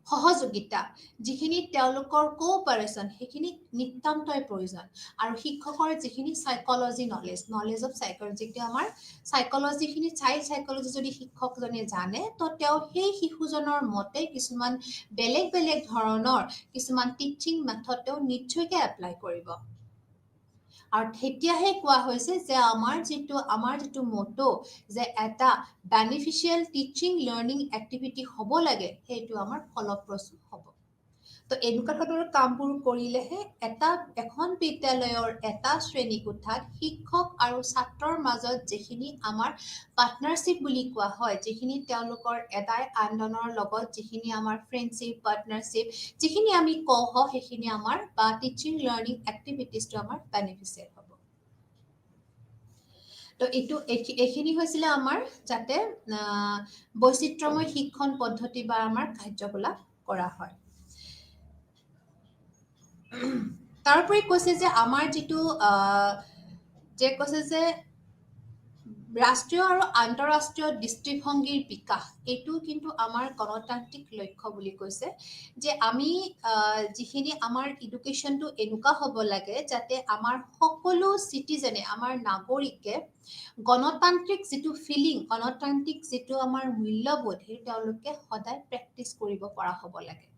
সহযোগিতা যিখিনি তেওঁলোকৰ কোঅপাৰেশ্যন সেইখিনি নিতান্তই প্ৰয়োজন আৰু শিক্ষকৰ যিখিনি সাইকোলজি নলেজ অফ সাইকোলজি আমাৰ সাইকোলজিখিনি চাইল্ড সাইকোলজি যদি শিক্ষকজনে জানে তো তেওঁ সেই শিশুজনৰ মতে কিছুমান বেলেগ বেলেগ ধৰণৰ কিছুমান টিচিং মেথড তেওঁ নিশ্চয়কৈ এপ্লাই কৰিব আৰু তেতিয়াহে কোৱা হৈছে যে আমাৰ যিটো মটো যে এটা বেনিফিচিয়েল টিচিং লাৰ্নিং এক্টিভিটি হ'ব লাগে সেইটো আমাৰ ফলপ্ৰসূ হ'ব তো এনেকুৱা ধৰণৰ কামবোৰ কৰিলেহে এখন বিদ্যালয়ৰ এটা শ্ৰেণীকোঠাত শিক্ষক আৰু ছাত্ৰৰ মাজত যিখিনি আমাৰ পাৰ্টনাৰশ্বিপ বুলি কোৱা হয় যিখিনি তেওঁলোকৰ এটাই আনজনৰ লগত যিখিনি আমাৰ ফ্ৰেণ্ডশ্বিপ পাৰ্টনাৰশ্বিপ যিখিনি আমি কওঁ সেইখিনি আমাৰ বা টিচিং লাৰ্নিং এক্টিভিটিজটো আমাৰ বেনিফিচিয়েল হ'ব তো এইখিনি হৈছিলে আমাৰ যাতে বৈচিত্ৰ্যময় শিক্ষণ পদ্ধতি বা আমাৰ কাৰ্যকলাপ কৰা হয় তাৰোপৰি কৈছে যে আমাৰ যিটো কৈছে যে ৰাষ্ট্ৰীয় আৰু আন্তঃৰাষ্ট্ৰীয় দৃষ্টিভংগীৰ বিকাশ এইটো কিন্তু আমাৰ গণতান্ত্ৰিক লক্ষ্য বুলি কৈছে যে আমি যিখিনি আমাৰ এডুকেশ্যনটো এনেকুৱা হ'ব লাগে যাতে আমাৰ সকলো চিটিজেনে আমাৰ নাগৰিকে গণতান্ত্ৰিক যিটো ফিলিং গণতান্ত্ৰিক যিটো আমাৰ মূল্যবোধ সেইটো তেওঁলোকে সদায় প্ৰেক্টিচ কৰিব পৰা হ'ব লাগে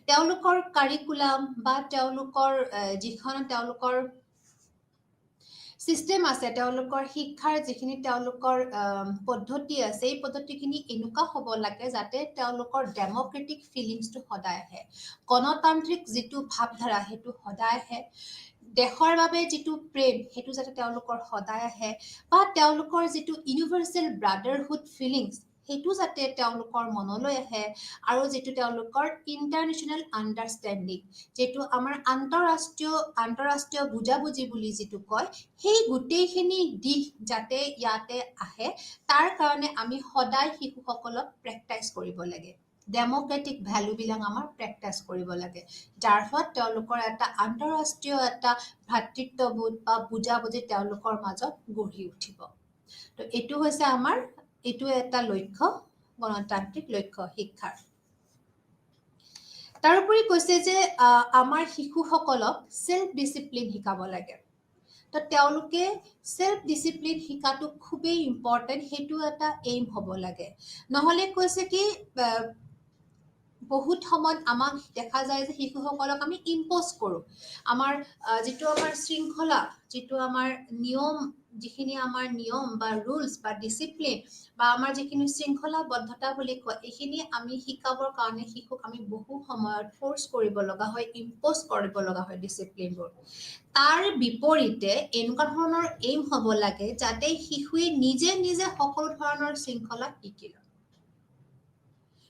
তেওঁলোকৰ কাৰিকুলাম বা তেওঁলোকৰ যিখন তেওঁলোকৰ চিষ্টেম আছে তেওঁলোকৰ শিক্ষাৰ যিখিনি তেওঁলোকৰ পদ্ধতি আছে এই পদ্ধতিখিনি এনেকুৱা হ'ব লাগে যাতে তেওঁলোকৰ ডেম'ক্ৰেটিক ফিলিংছটো সদায় আহে গণতান্ত্ৰিক যিটো ভাৱধাৰা সেইটো সদায় আহে দেশৰ বাবে যিটো প্ৰেম সেইটো যাতে তেওঁলোকৰ সদায় আহে বা তেওঁলোকৰ যিটো ইউনিভাৰ্চেল ব্ৰাদাৰহুড ফিলিংছ সেইটো যাতে তেওঁলোকৰ মনলৈ আহে আৰু যিটো তেওঁলোকৰ ইণ্টাৰনেশ্যনেল আণ্ডাৰষ্টেণ্ডিং যিটো আমাৰ আন্তঃৰাষ্ট্ৰীয় বুজাবুজি বুলি যিটো কয় সেই গোটেইখিনি দিশ যাতে ইয়াতে আহে তাৰ কাৰণে আমি সদায় শিশুসকলক প্ৰেক্টিচ কৰিব লাগে ডেম'ক্ৰেটিক ভেলুবিলাক আমাৰ প্ৰেক্টিচ কৰিব লাগে যাৰ ফলত তেওঁলোকৰ এটা আন্তঃৰাষ্ট্ৰীয় এটা ভাতৃত্ববোধ বা বুজাবুজি তেওঁলোকৰ মাজত গঢ়ি উঠিব তো এইটো হৈছে আমাৰ এইটো এটা লক্ষ্য গণতান্ত্ৰিক লক্ষ্য শিক্ষাৰ তাৰোপৰি কৈছে যে আমাৰ শিশুসকলক সেল্ফ ডিসিপ্লিন শিকাব লাগে তো তেওঁলোকে সেল্ফ ডিসিপ্লিন শিকাটো খুবেই ইম্পৰ্টেণ্ট সেইটো এটা এইম হ'ব লাগে নহ'লে কৈছে কি বহুত সময়ত আমাক দেখা যায় যে শিশুসকলক আমি ইম্প'জ কৰোঁ আমাৰ যিটো আমাৰ শৃংখলা যিটো আমাৰ নিয়ম যিখিনি আমাৰ নিয়ম বা ৰুলছ বা ডিচিপ্লিন বা আমাৰ যিখিনি শৃংখলাবদ্ধতা বুলি কয় এইখিনি আমি শিকাবৰ কাৰণে শিশুক আমি বহু সময়ত ফ'ৰ্চ কৰিব লগা হয় ইম্প'জ কৰিব লগা হয় ডিচিপ্লিনবোৰ তাৰ বিপৰীতে এনেকুৱা ধৰণৰ এইম হ'ব লাগে যাতে শিশুৱে নিজে সকলো ধৰণৰ শৃংখলা শিকি লয়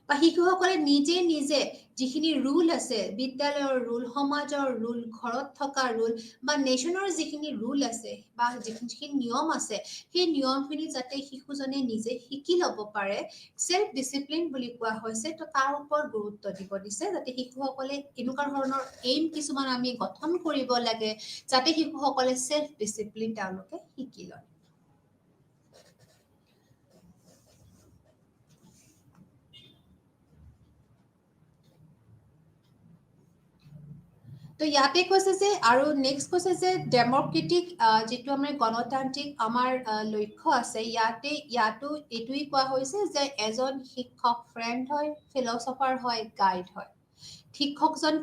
বা শিশুসকলে নিজে নিজে যিখিনি ৰুল আছে, বিদ্যালয়ৰ ৰুল, সমাজৰ ৰুল, ঘৰত থকা ৰুল বা নেশ্যনৰ যিখিনি ৰুল আছে বা যিখিনি নিয়ম আছে, সেই নিয়মখিনি যাতে শিশুজনে নিজে শিকি ল'ব পাৰে, সেলফ ডিসিপ্লিন বুলি কোৱা হৈছে। তো তাৰ ওপৰত গুৰুত্ব দিব দিছে, যাতে শিশুসকলে এনেকুৱা ধৰণৰ এইম কিছুমান আমি গঠন কৰিব লাগে, যাতে শিশুসকলে সেলফ ডিসিপ্লিন তেওঁলোকে শিকি লয়। তো ইয়াতে কৈছে যে আৰু নেক্সট কৈছে যে ডেমক্ৰেটিক যিটো আমাৰ গণতান্ত্ৰিক আমাৰ লক্ষ্য আছে, ইয়াতো এইটোৱেই কোৱা হৈছে যে এজন শিক্ষক ফ্ৰেণ্ড হয়, ফিলচফাৰ হয়, গাইড হয়। শিক্ষকজন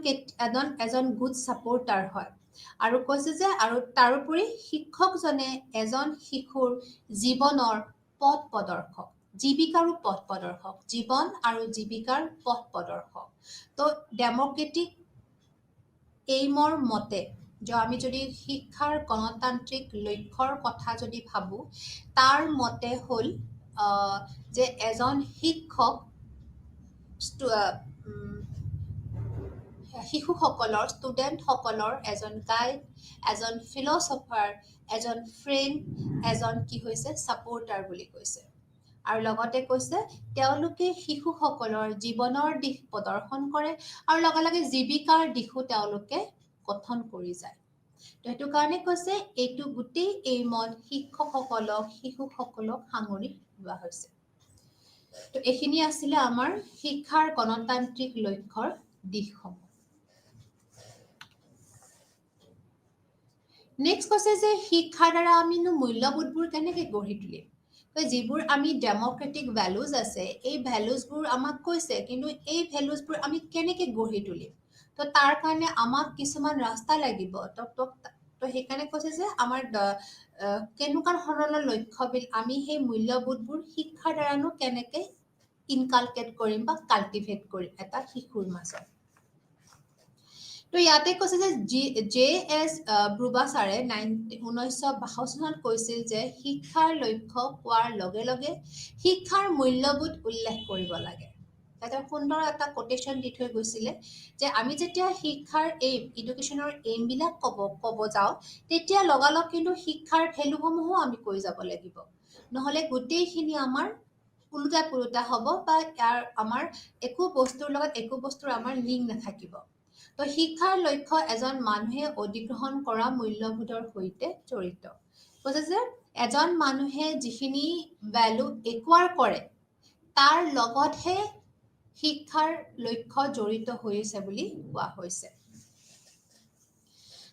এজন গুড ছাপোৰ্টাৰ হয়। আৰু কৈছে যে আৰু তাৰোপৰি শিক্ষকজনে এজন শিশুৰ জীৱনৰ পথ প্ৰদৰ্শক, জীৱিকাৰো পথ প্ৰদৰ্শক, জীৱন আৰু জীৱিকাৰ পথ প্ৰদৰ্শক। তো ডেমক্ৰেটিক এইমৰ মতে যে আমি যদি শিক্ষাৰ গণতান্ত্ৰিক লক্ষ্যৰ কথা যদি ভাবোঁ, তাৰ মতে হ'ল যে এজন শিক্ষক শিশুসকলৰ, ষ্টুডেণ্টসকলৰ এজন গাইড, এজন ফিলচফাৰ, এজন ফ্ৰেণ্ড, এজন কি হৈছে ছাপোৰ্টাৰ বুলি কৈছে। আৰু লগতে কৈছে তেওঁলোকে শিশুসকলৰ জীৱনৰ দিশ প্ৰদৰ্শন কৰে আৰু লগে লগে জীৱিকাৰ দিশো তেওঁলোকে গঠন কৰি যায়। তো সেইটো কাৰণে কৈছে এইটো গোটেই এইমত শিশুসকলক সাঙুৰি লোৱা হৈছে। তো এইখিনি আছিলে আমাৰ শিক্ষাৰ গণতান্ত্ৰিক লক্ষ্যৰ দিশসমূহ। নেক্সট কৈছে যে শিক্ষাৰ দ্বাৰা আমিনো মূল্যবোধবোৰ কেনেকৈ গঢ়ি তুলিম। যিবোৰ আমি ডেমক্ৰেটিক ভেলুজ আছে, এই ভেলুজবোৰ আমাক কৈছে, কিন্তু এই ভেলুজবোৰ আমি কেনেকৈ গঢ়ি তুলিম। তো তাৰ কাৰণে আমাক কিছুমান ৰাস্তা লাগিব। তো সেইকাৰণে কৈছে যে আমাৰ কেনেকুৱা ধৰণৰ লক্ষ্যবিল আমি সেই মূল্যবোধবোৰ শিক্ষাৰ দ্বাৰানো কেনেকৈ ইনকালকেট কৰিম বা কাল্টিভেট কৰিম এটা শিশুৰ মাজত। তো ইয়াতে কৈছে যে জে এছ ব্ৰুবা ছাৰে 1962 চনত কৈছিল যে শিক্ষাৰ লক্ষ্য কোৱাৰ লগে লগে শিক্ষাৰ মূল্যবোধ উল্লেখ কৰিব লাগে। তাতে সুন্দৰ এটা কোটেশ্যন দি থৈ গৈছিলে যে আমি যেতিয়া শিক্ষাৰ এডুকেশ্যনৰ এইমবিলাক ক'ব যাওঁ, তেতিয়া লগালগ কিন্তু শিক্ষাৰ ভেলুসমূহো আমি কৈ যাব লাগিব। নহ'লে গোটেইখিনি আমাৰ ওলোটা পোলোটা হ'ব বা আমাৰ একো বস্তুৰ লগত একো বস্তুৰ আমাৰ লিংক নাথাকিব। তো শিক্ষাৰ লক্ষ্য এজন মানুহে অধিগ্ৰহণ কৰা মূল্যবোধৰ সৈতে জড়িত। কৈছে যে এজন মানুহে যিখিনি ভেলু একুৱাৰ কৰে, তাৰ লগতহে শিক্ষাৰ লক্ষ্য জড়িত হৈছে বুলি কোৱা হৈছে।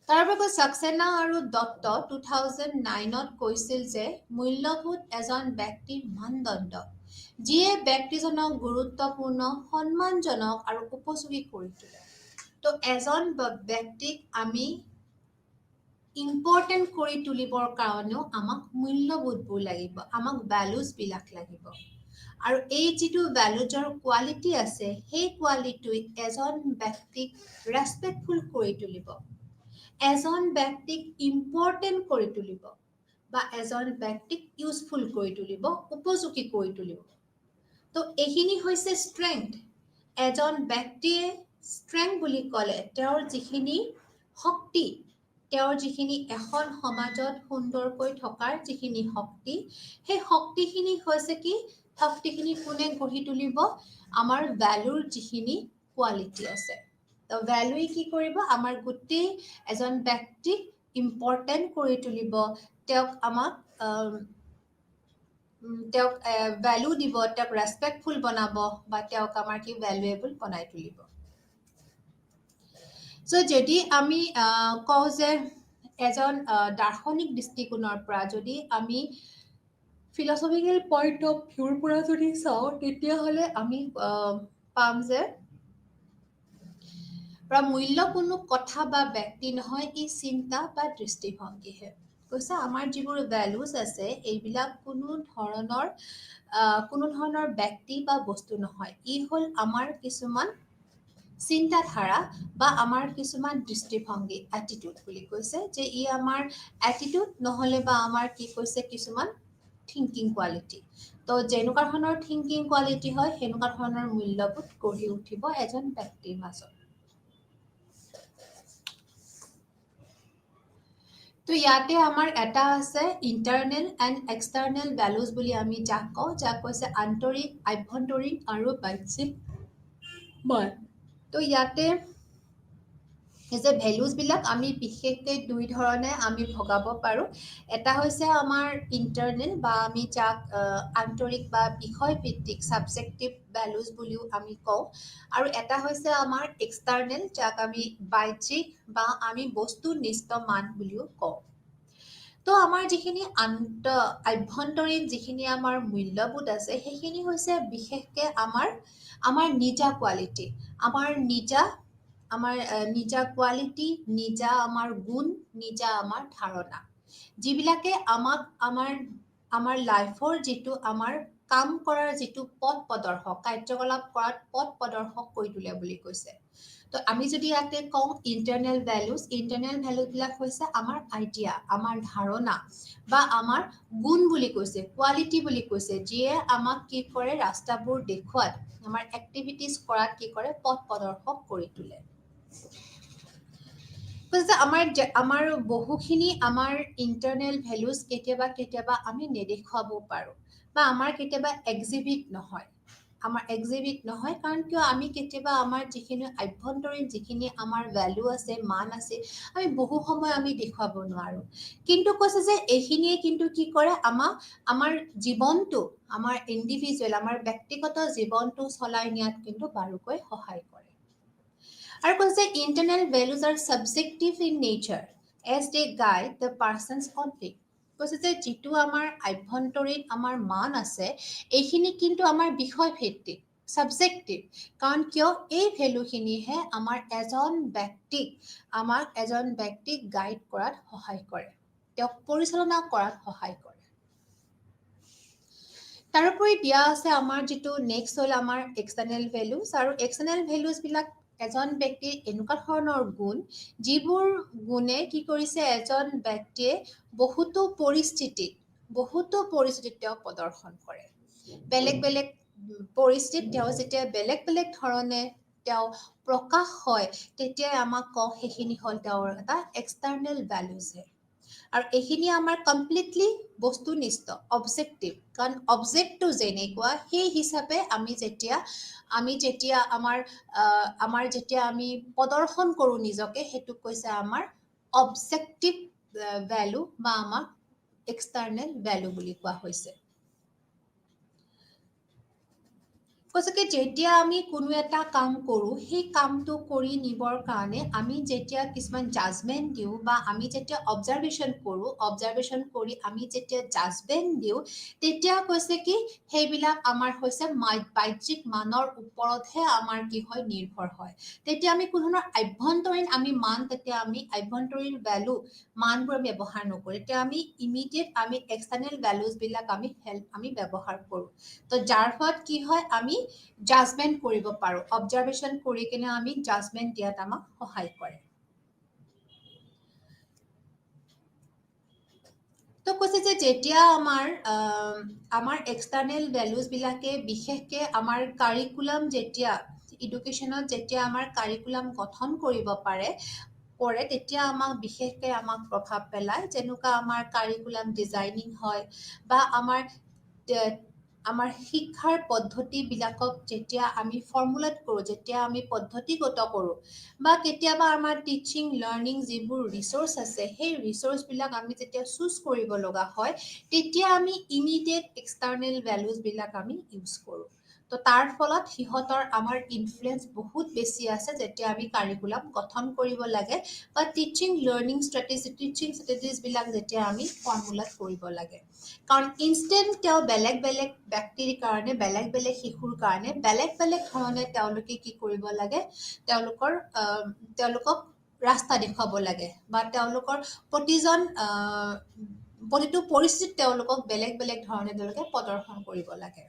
তাৰপৰা সাক্সেনা আৰু দত্ত 2009ত কৈছিল যে মূল্যবোধ এজন ব্যক্তিৰ মানদণ্ড, যিয়ে ব্যক্তিজনক গুৰুত্বপূৰ্ণ, সন্মানজনক আৰু উপযোগী কৰি তোলে। তো এজন ব্যক্তিক আমি ইম্পৰ্টেণ্ট কৰি তুলিবৰ কাৰণেও আমাক মূল্যবোধবোৰ লাগিব, আমাক ভেলুজবিলাক লাগিব। আৰু এই যিটো ভেলুজৰ কোৱালিটি আছে, সেই কোৱালিটিটোৱে এজন ব্যক্তিক ৰেচপেক্টফুল কৰি তুলিব, এজন ব্যক্তিক ইম্পৰ্টেণ্ট কৰি তুলিব বা এজন ব্যক্তিক ইউজফুল কৰি তুলিব, উপযোগী কৰি তুলিব। তো এইখিনি হৈছে ষ্ট্ৰেংথ। এজন ব্যক্তিয়ে ষ্ট্ৰেংথ বুলি ক'লে তেওঁৰ যিখিনি শক্তি, তেওঁৰ যিখিনি এখন সমাজত সুন্দৰকৈ থকাৰ যিখিনি শক্তি, সেই শক্তিখিনি হৈছে কি, শক্তিখিনি কোনে গঢ়ি তুলিব, আমাৰ ভেলুৰ যিখিনি কোৱালিটি আছে। তো ভেলুৱে কি কৰিব, আমাৰ গোটেই এজন ব্যক্তিক ইম্পৰ্টেণ্ট কৰি তুলিব, তেওঁক ভেলু দিব, তেওঁক ৰেচপেক্টফুল বনাব বা তেওঁক আমাৰ কি ভেলুৱেবল বনাই তুলিব। চ' যদি আমি কওঁ যে এজন দাৰ্শনিক দৃষ্টিকোণৰ পৰা যদি আমি ফিলচফিকেল পইণ্ট অফ ভিউৰ পৰা যদি চাওঁ, তেতিয়াহ'লে আমি পাম যে মূল্য কোনো কথা বা ব্যক্তি নহয়, ই চিন্তা বা দৃষ্টিভংগীহে। কৈছে আমাৰ যিবোৰ ভেলুজ আছে, এইবিলাক কোনো ধৰণৰ ব্যক্তি বা বস্তু নহয়, ই হ'ল আমাৰ কিছুমান চিন্তাধাৰা বা আমাৰ কিছুমান দৃষ্টিভংগী, এটিটিউড বুলি কৈছে, যে ই আমাৰ এটিটিউড নহ'লে বা আমাৰ কি কৈছে কিছুমান থিংকিং কোৱালিটি তো যেনেকুৱা ধৰণৰ থিংকিং কোৱালিটি হয় সেনেকুৱা ধৰণৰ মূল্যবোধ গঢ়ি উঠিব এজন ব্যক্তিৰ মাজত তো ইয়াতে আমাৰ এটা আছে ইণ্টাৰনেল এণ্ড এক্সটাৰ্নেল ভেলুজ বুলি আমি যাক কওঁ যাক কৈছে আন্তৰিক আভ্যন্তৰীণ আৰু বাহ্যিক মান তো ইয়াতে এই যে ভেলুজবিলাক আমি বিশেষকৈ দুই ধৰণে আমি ভগাব পাৰোঁ এটা হৈছে আমাৰ ইণ্টাৰনেল বা আমি যাক আন্তৰিক বা বিষয়ভিত্তিক ছাবজেক্টিভ ভেলুজ বুলিও আমি কওঁ আৰু এটা হৈছে আমাৰ এক্সটাৰ্নেল যাক আমি বাহ্যিক বা আমি বস্তুনিষ্ঠ মান বুলিও কওঁ তো আমাৰ যিখিনি আভ্যন্তৰীণ যিখিনি আমাৰ মূল্যবোধ আছে সেইখিনি হৈছে বিশেষকৈ আমাৰ নিজা কোৱালিটি আমাৰ নিজা কোৱালিটি নিজা আমাৰ গুণ নিজা আমাৰ ধাৰণা যিবিলাকে আমাক আমাৰ লাইফৰ যিটো আমাৰ কাম কৰাৰ যিটো পথ প্ৰদৰ্শক কাৰ্যকলাপ কৰাত পথ প্ৰদৰ্শক কৰি তোলে বুলি কৈছে তো আমি যদি ইয়াতে কওঁ ইণ্টাৰনেল ভেলুবিলাক হৈছে আমাৰ আইডিয়া আমাৰ ধাৰণা বা আমাৰ গুণ বুলি কৈছে কোৱালিটি বুলি কৈছে যিয়ে আমাক কি কৰে ৰাস্তাবোৰ দেখুৱাত আমাৰ এক্টিভিটিজ কৰাত কি কৰে পথ প্ৰদৰ্শক কৰি তোলে আমাৰ বহুখিনি আমাৰ ইণ্টাৰনেল ভেলুজ কেতিয়াবা আমি নেদেখুৱাব পাৰোঁ বা আমাৰ কেতিয়াবা এক্সিবিট নহয় কাৰণ কিয় আমি কেতিয়াবা আমাৰ যিখিনি আভ্যন্তৰীণ যিখিনি আমাৰ ভেলু আছে মান আছে আমি বহু সময় আমি দেখুৱাব নোৱাৰোঁ কিন্তু কৈছে যে এইখিনিয়ে কিন্তু কি কৰে আমাৰ জীৱনটো আমাৰ ইণ্ডিভিজুৱেল আমাৰ ব্যক্তিগত জীৱনটো চলাই নিয়াত কিন্তু বাৰুকৈ সহায় কৰে আৰু কৈছে যে internal values are subjective in nature as they guide the persons conflict কৈছে যে যিটো আমাৰ আভ্যন্তৰীণ আমাৰ মান আছে এইখিনি কিন্তু আমাৰ বিষয় ভিত্তিক ছাবজেক্টিভ কাৰণ কিয় এই ভেলুখিনিহে আমাক এজন ব্যক্তিক গাইড কৰাত সহায় কৰে তেওঁক পৰিচালনা কৰাত সহায় কৰে তাৰোপৰি দিয়া আছে আমাৰ যিটো নেক্সট হ'ল আমাৰ এক্সটাৰ্নেল ভেলুজ আৰু এক্সটাৰ্নেল ভেলুজবিলাক এজন ব্যক্তিৰ এনেকুৱা ধৰণৰ গুণ যিবোৰ গুণে কি কৰিছে এজন ব্যক্তিয়ে বহুতো পৰিস্থিতিত তেওঁ প্ৰদৰ্শন কৰে বেলেগ পৰিস্থিতিত তেওঁ যেতিয়া বেলেগ ধৰণে তেওঁ প্ৰকাশ হয় তেতিয়াই আমাক কওঁ সেইখিনি হ'ল তেওঁৰ এটা এক্সটাৰ্নেল ভেলুজহে আৰু এইখিনি আমাৰ কমপ্লিটলি বস্তুনিষ্ঠ অবজেক্টিভ কাৰণ অবজেক্টটো যেনেকুৱা সেই হিচাপে আমি যেতিয়া আমাৰ যেতিয়া আমি প্ৰদৰ্শন কৰোঁ নিজকে সেইটোক কৈছে আমাৰ অবজেক্টিভ ভেলু বা আমাক এক্সটাৰ্নেল ভেলু বুলি কোৱা হৈছে কৈছে কি যেতিয়া আমি কোনো এটা কাম কৰোঁ সেই কামটো কৰি নিবৰ কাৰণে আমি যেতিয়া কিছুমান জাজমেণ্ট দিওঁ বা আমি যেতিয়া অবজাৰভেশ্যন কৰি আমি যেতিয়া জাজমেণ্ট দিওঁ তেতিয়া কৈছে কি সেইবিলাক আমাৰ হৈছে বাহ্যিক মানৰ ওপৰতহে আমাৰ কি হয় নিৰ্ভৰ হয় তেতিয়া আমি কোনো ধৰণৰ আভ্যন্তৰীণ ভেলু মানবোৰ ব্যৱহাৰ নকৰোঁ তেতিয়া আমি ইমিডিয়েট আমি এক্সটাৰ্নেল ভেলুজবিলাক আমি ব্যৱহাৰ কৰোঁ তো যাৰ ফলত কি হয় আমি জাজমেণ্ট কৰিব পাৰোঁ অবজাৰভেশ্যন কৰি কিনে আমি জাজমেণ্ট দিয়াত আমাক সহায় কৰে তো কৈছে যে যেতিয়া আমাৰ এক্সটাৰ্নেল ভেলুজবিলাকে বিশেষকৈ আমাৰ কাৰিকুলাম এডুকেশ্যনত যেতিয়া আমাৰ কাৰিকুলাম গঠন কৰিব কৰে তেতিয়া বিশেষকৈ আমাক প্ৰভাৱ পেলায় যেনেকুৱা আমাৰ কাৰিকুলাম ডিজাইনিং হয় বা আমাৰ শিক্ষাৰ পদ্ধতিবিলাকক যেতিয়া আমি ফৰ্মুলেট কৰোঁ যেতিয়া আমি পদ্ধতিগত কৰোঁ বা কেতিয়াবা আমাৰ টিচিং লাৰ্ণিং যিবোৰ ৰিচ'ৰ্চ আছে সেই ৰিচ'ৰ্চবিলাক আমি যেতিয়া চুজ কৰিব লগা হয় তেতিয়া আমি ইমিডিয়েট এক্সটাৰ্নেল ভেলুজবিলাক আমি ইউজ কৰোঁ তো তাৰ ফলত সিহঁতৰ আমাৰ ইনফ্লুৱেঞ্চ বহুত বেছি আছে যেতিয়া আমি কাৰিকুলাম গঠন কৰিব লাগে বা টিচিং ষ্ট্ৰেটেজিজবিলাক যেতিয়া আমি ফৰ্মুলেট কৰিব লাগে কাৰণ ইনষ্টেণ্ট তেওঁ বেলেগ ব্যক্তিৰ কাৰণে বেলেগ শিশুৰ কাৰণে বেলেগ ধৰণে তেওঁলোকে কি কৰিব লাগে তেওঁলোকক ৰাস্তা দেখুৱাব লাগে বা তেওঁলোকৰ প্ৰতিটো পৰিস্থিতিত তেওঁলোকক বেলেগ ধৰণে তেওঁলোকে প্ৰদৰ্শন কৰিব লাগে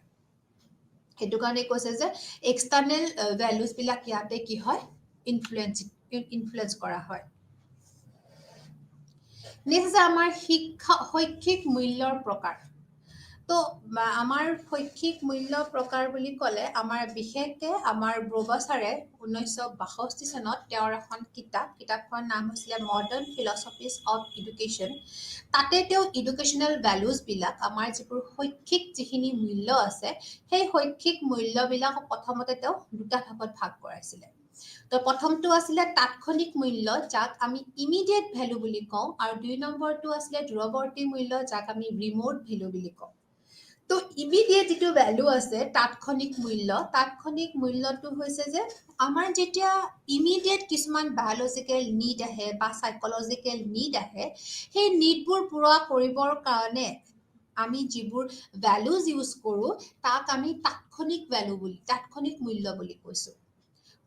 সেইটো কাৰণে কৈছে যে এক্সটাৰ্নেল ভেলুজবিলাক ইয়াতে কি হয় ইনফ্লুৱেঞ্চ কৰা হয় নেক্সট আমাৰ শৈক্ষিক মূল্যৰ প্ৰকাৰ তো আমাৰ শৈক্ষিক মূল্য প্ৰকাৰ বুলি ক'লে আমাৰ বিশেষকে আমাৰ ব্ৰবাছাৰে 1962 চনত তেওঁৰ এখন কিতাপখনৰ নাম হৈছিলে মডাৰ্ণ ফিলচফিজ অফ এডুকেশ্যন। তাতে তেওঁ এডুকেশ্যনেল ভেলুজবিলাক আমাৰ যিবোৰ শৈক্ষিক যিখিনি মূল্য আছে সেই শৈক্ষিক মূল্যবিলাক প্ৰথমতে তেওঁ দুটা ভাগত ভাগ কৰাইছিলে। তো প্ৰথমটো আছিলে তাৎক্ষণিক মূল্য যাক আমি ইমিডিয়েট ভেলু বুলি কওঁ, আৰু 2 নম্বৰটো আছিলে দূৰৱৰ্তী মূল্য যাক আমি ৰিমোট ভেলু বুলি কওঁ। তো ইমিডিয়েট যিটো ভেলু আছে তাৎক্ষণিক মূল্যটো হৈছে যে আমাৰ যেতিয়া ইমিডিয়েট কিছুমান বায়'লজিকেল নিড আহে বা সাইকোলজিকেল নিড আহে, সেই নিডবোৰ পূৰা কৰিবৰ কাৰণে আমি যিবোৰ ভেলুজ ইউজ কৰোঁ তাক আমি তাৎক্ষণিক মূল্য বুলি কৈছোঁ।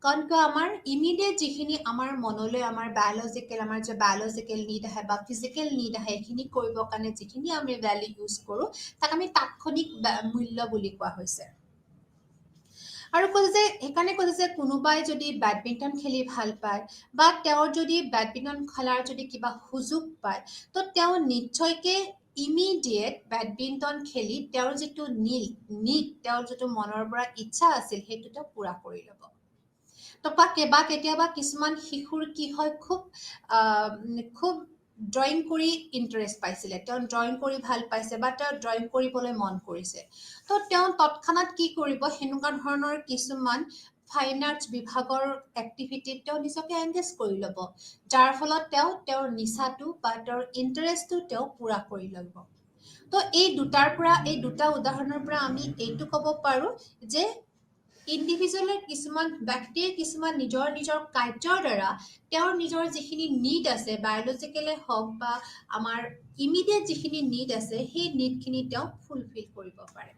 কাৰণ কিয় আমাৰ ইমিডিয়েট যিখিনি আমাৰ মনলৈ আমাৰ বায়'লজিকেল নিড আহে বা ফিজিকেল নিড আহে, সেইখিনি কৰিবৰ কাৰণে যিখিনি আমি ভেলু ইউজ কৰোঁ তাক আমি তাৎক্ষণিক মূল্য বুলি কোৱা হৈছে। আৰু সেইকাৰণে কৈছে যে কোনোবাই যদি বেডমিণ্টন খেলি ভাল পায় বা তেওঁৰ যদি বেডমিণ্টন খেলাৰ যদি কিবা সুযোগ পায়, তো তেওঁ নিশ্চয়কে ইমিডিয়েট বেডমিণ্টন খেলি তেওঁৰ যিটো তেওঁৰ যিটো মনৰ পৰা ইচ্ছা আছিল সেইটো তেওঁ পূৰা কৰি ল'ব। তো বা কেতিয়াবা কিছুমান শিশুৰ কি হয় খুব ড্ৰয়িং কৰি ইণ্টাৰেষ্ট পাইছিলে, তেওঁ ড্ৰয়িং কৰি ভাল পাইছে বা তেওঁ ড্ৰয়িং কৰিবলৈ মন কৰিছে, তো তেওঁ তৎক্ষণাৎ কি কৰিব সেনেকুৱা ধৰণৰ কিছুমান ফাইন আৰ্টছ বিভাগৰ এক্টিভিটিত তেওঁ নিজকে এংগেজ কৰি ল'ব, যাৰ ফলত তেওঁৰ নিচাটো বা তেওঁৰ ইণ্টাৰেষ্টটো তেওঁ পূৰা কৰি ল'ব। তো এই দুটা উদাহৰণৰ পৰা আমি এইটো ক'ব পাৰোঁ যে ইণ্ডিভিজুৱেলৰ ব্যক্তিৰ কিছুমান নিজৰ কাৰ্যৰ দ্বাৰা তেওঁৰ নিজৰ যিখিনি নিড আছে বায়'লজিকেলে হওক বা আমাৰ ইমিডিয়েট যিখিনি নিড আছে সেই নিডখিনি তেওঁ ফুলফিল কৰিব পাৰে।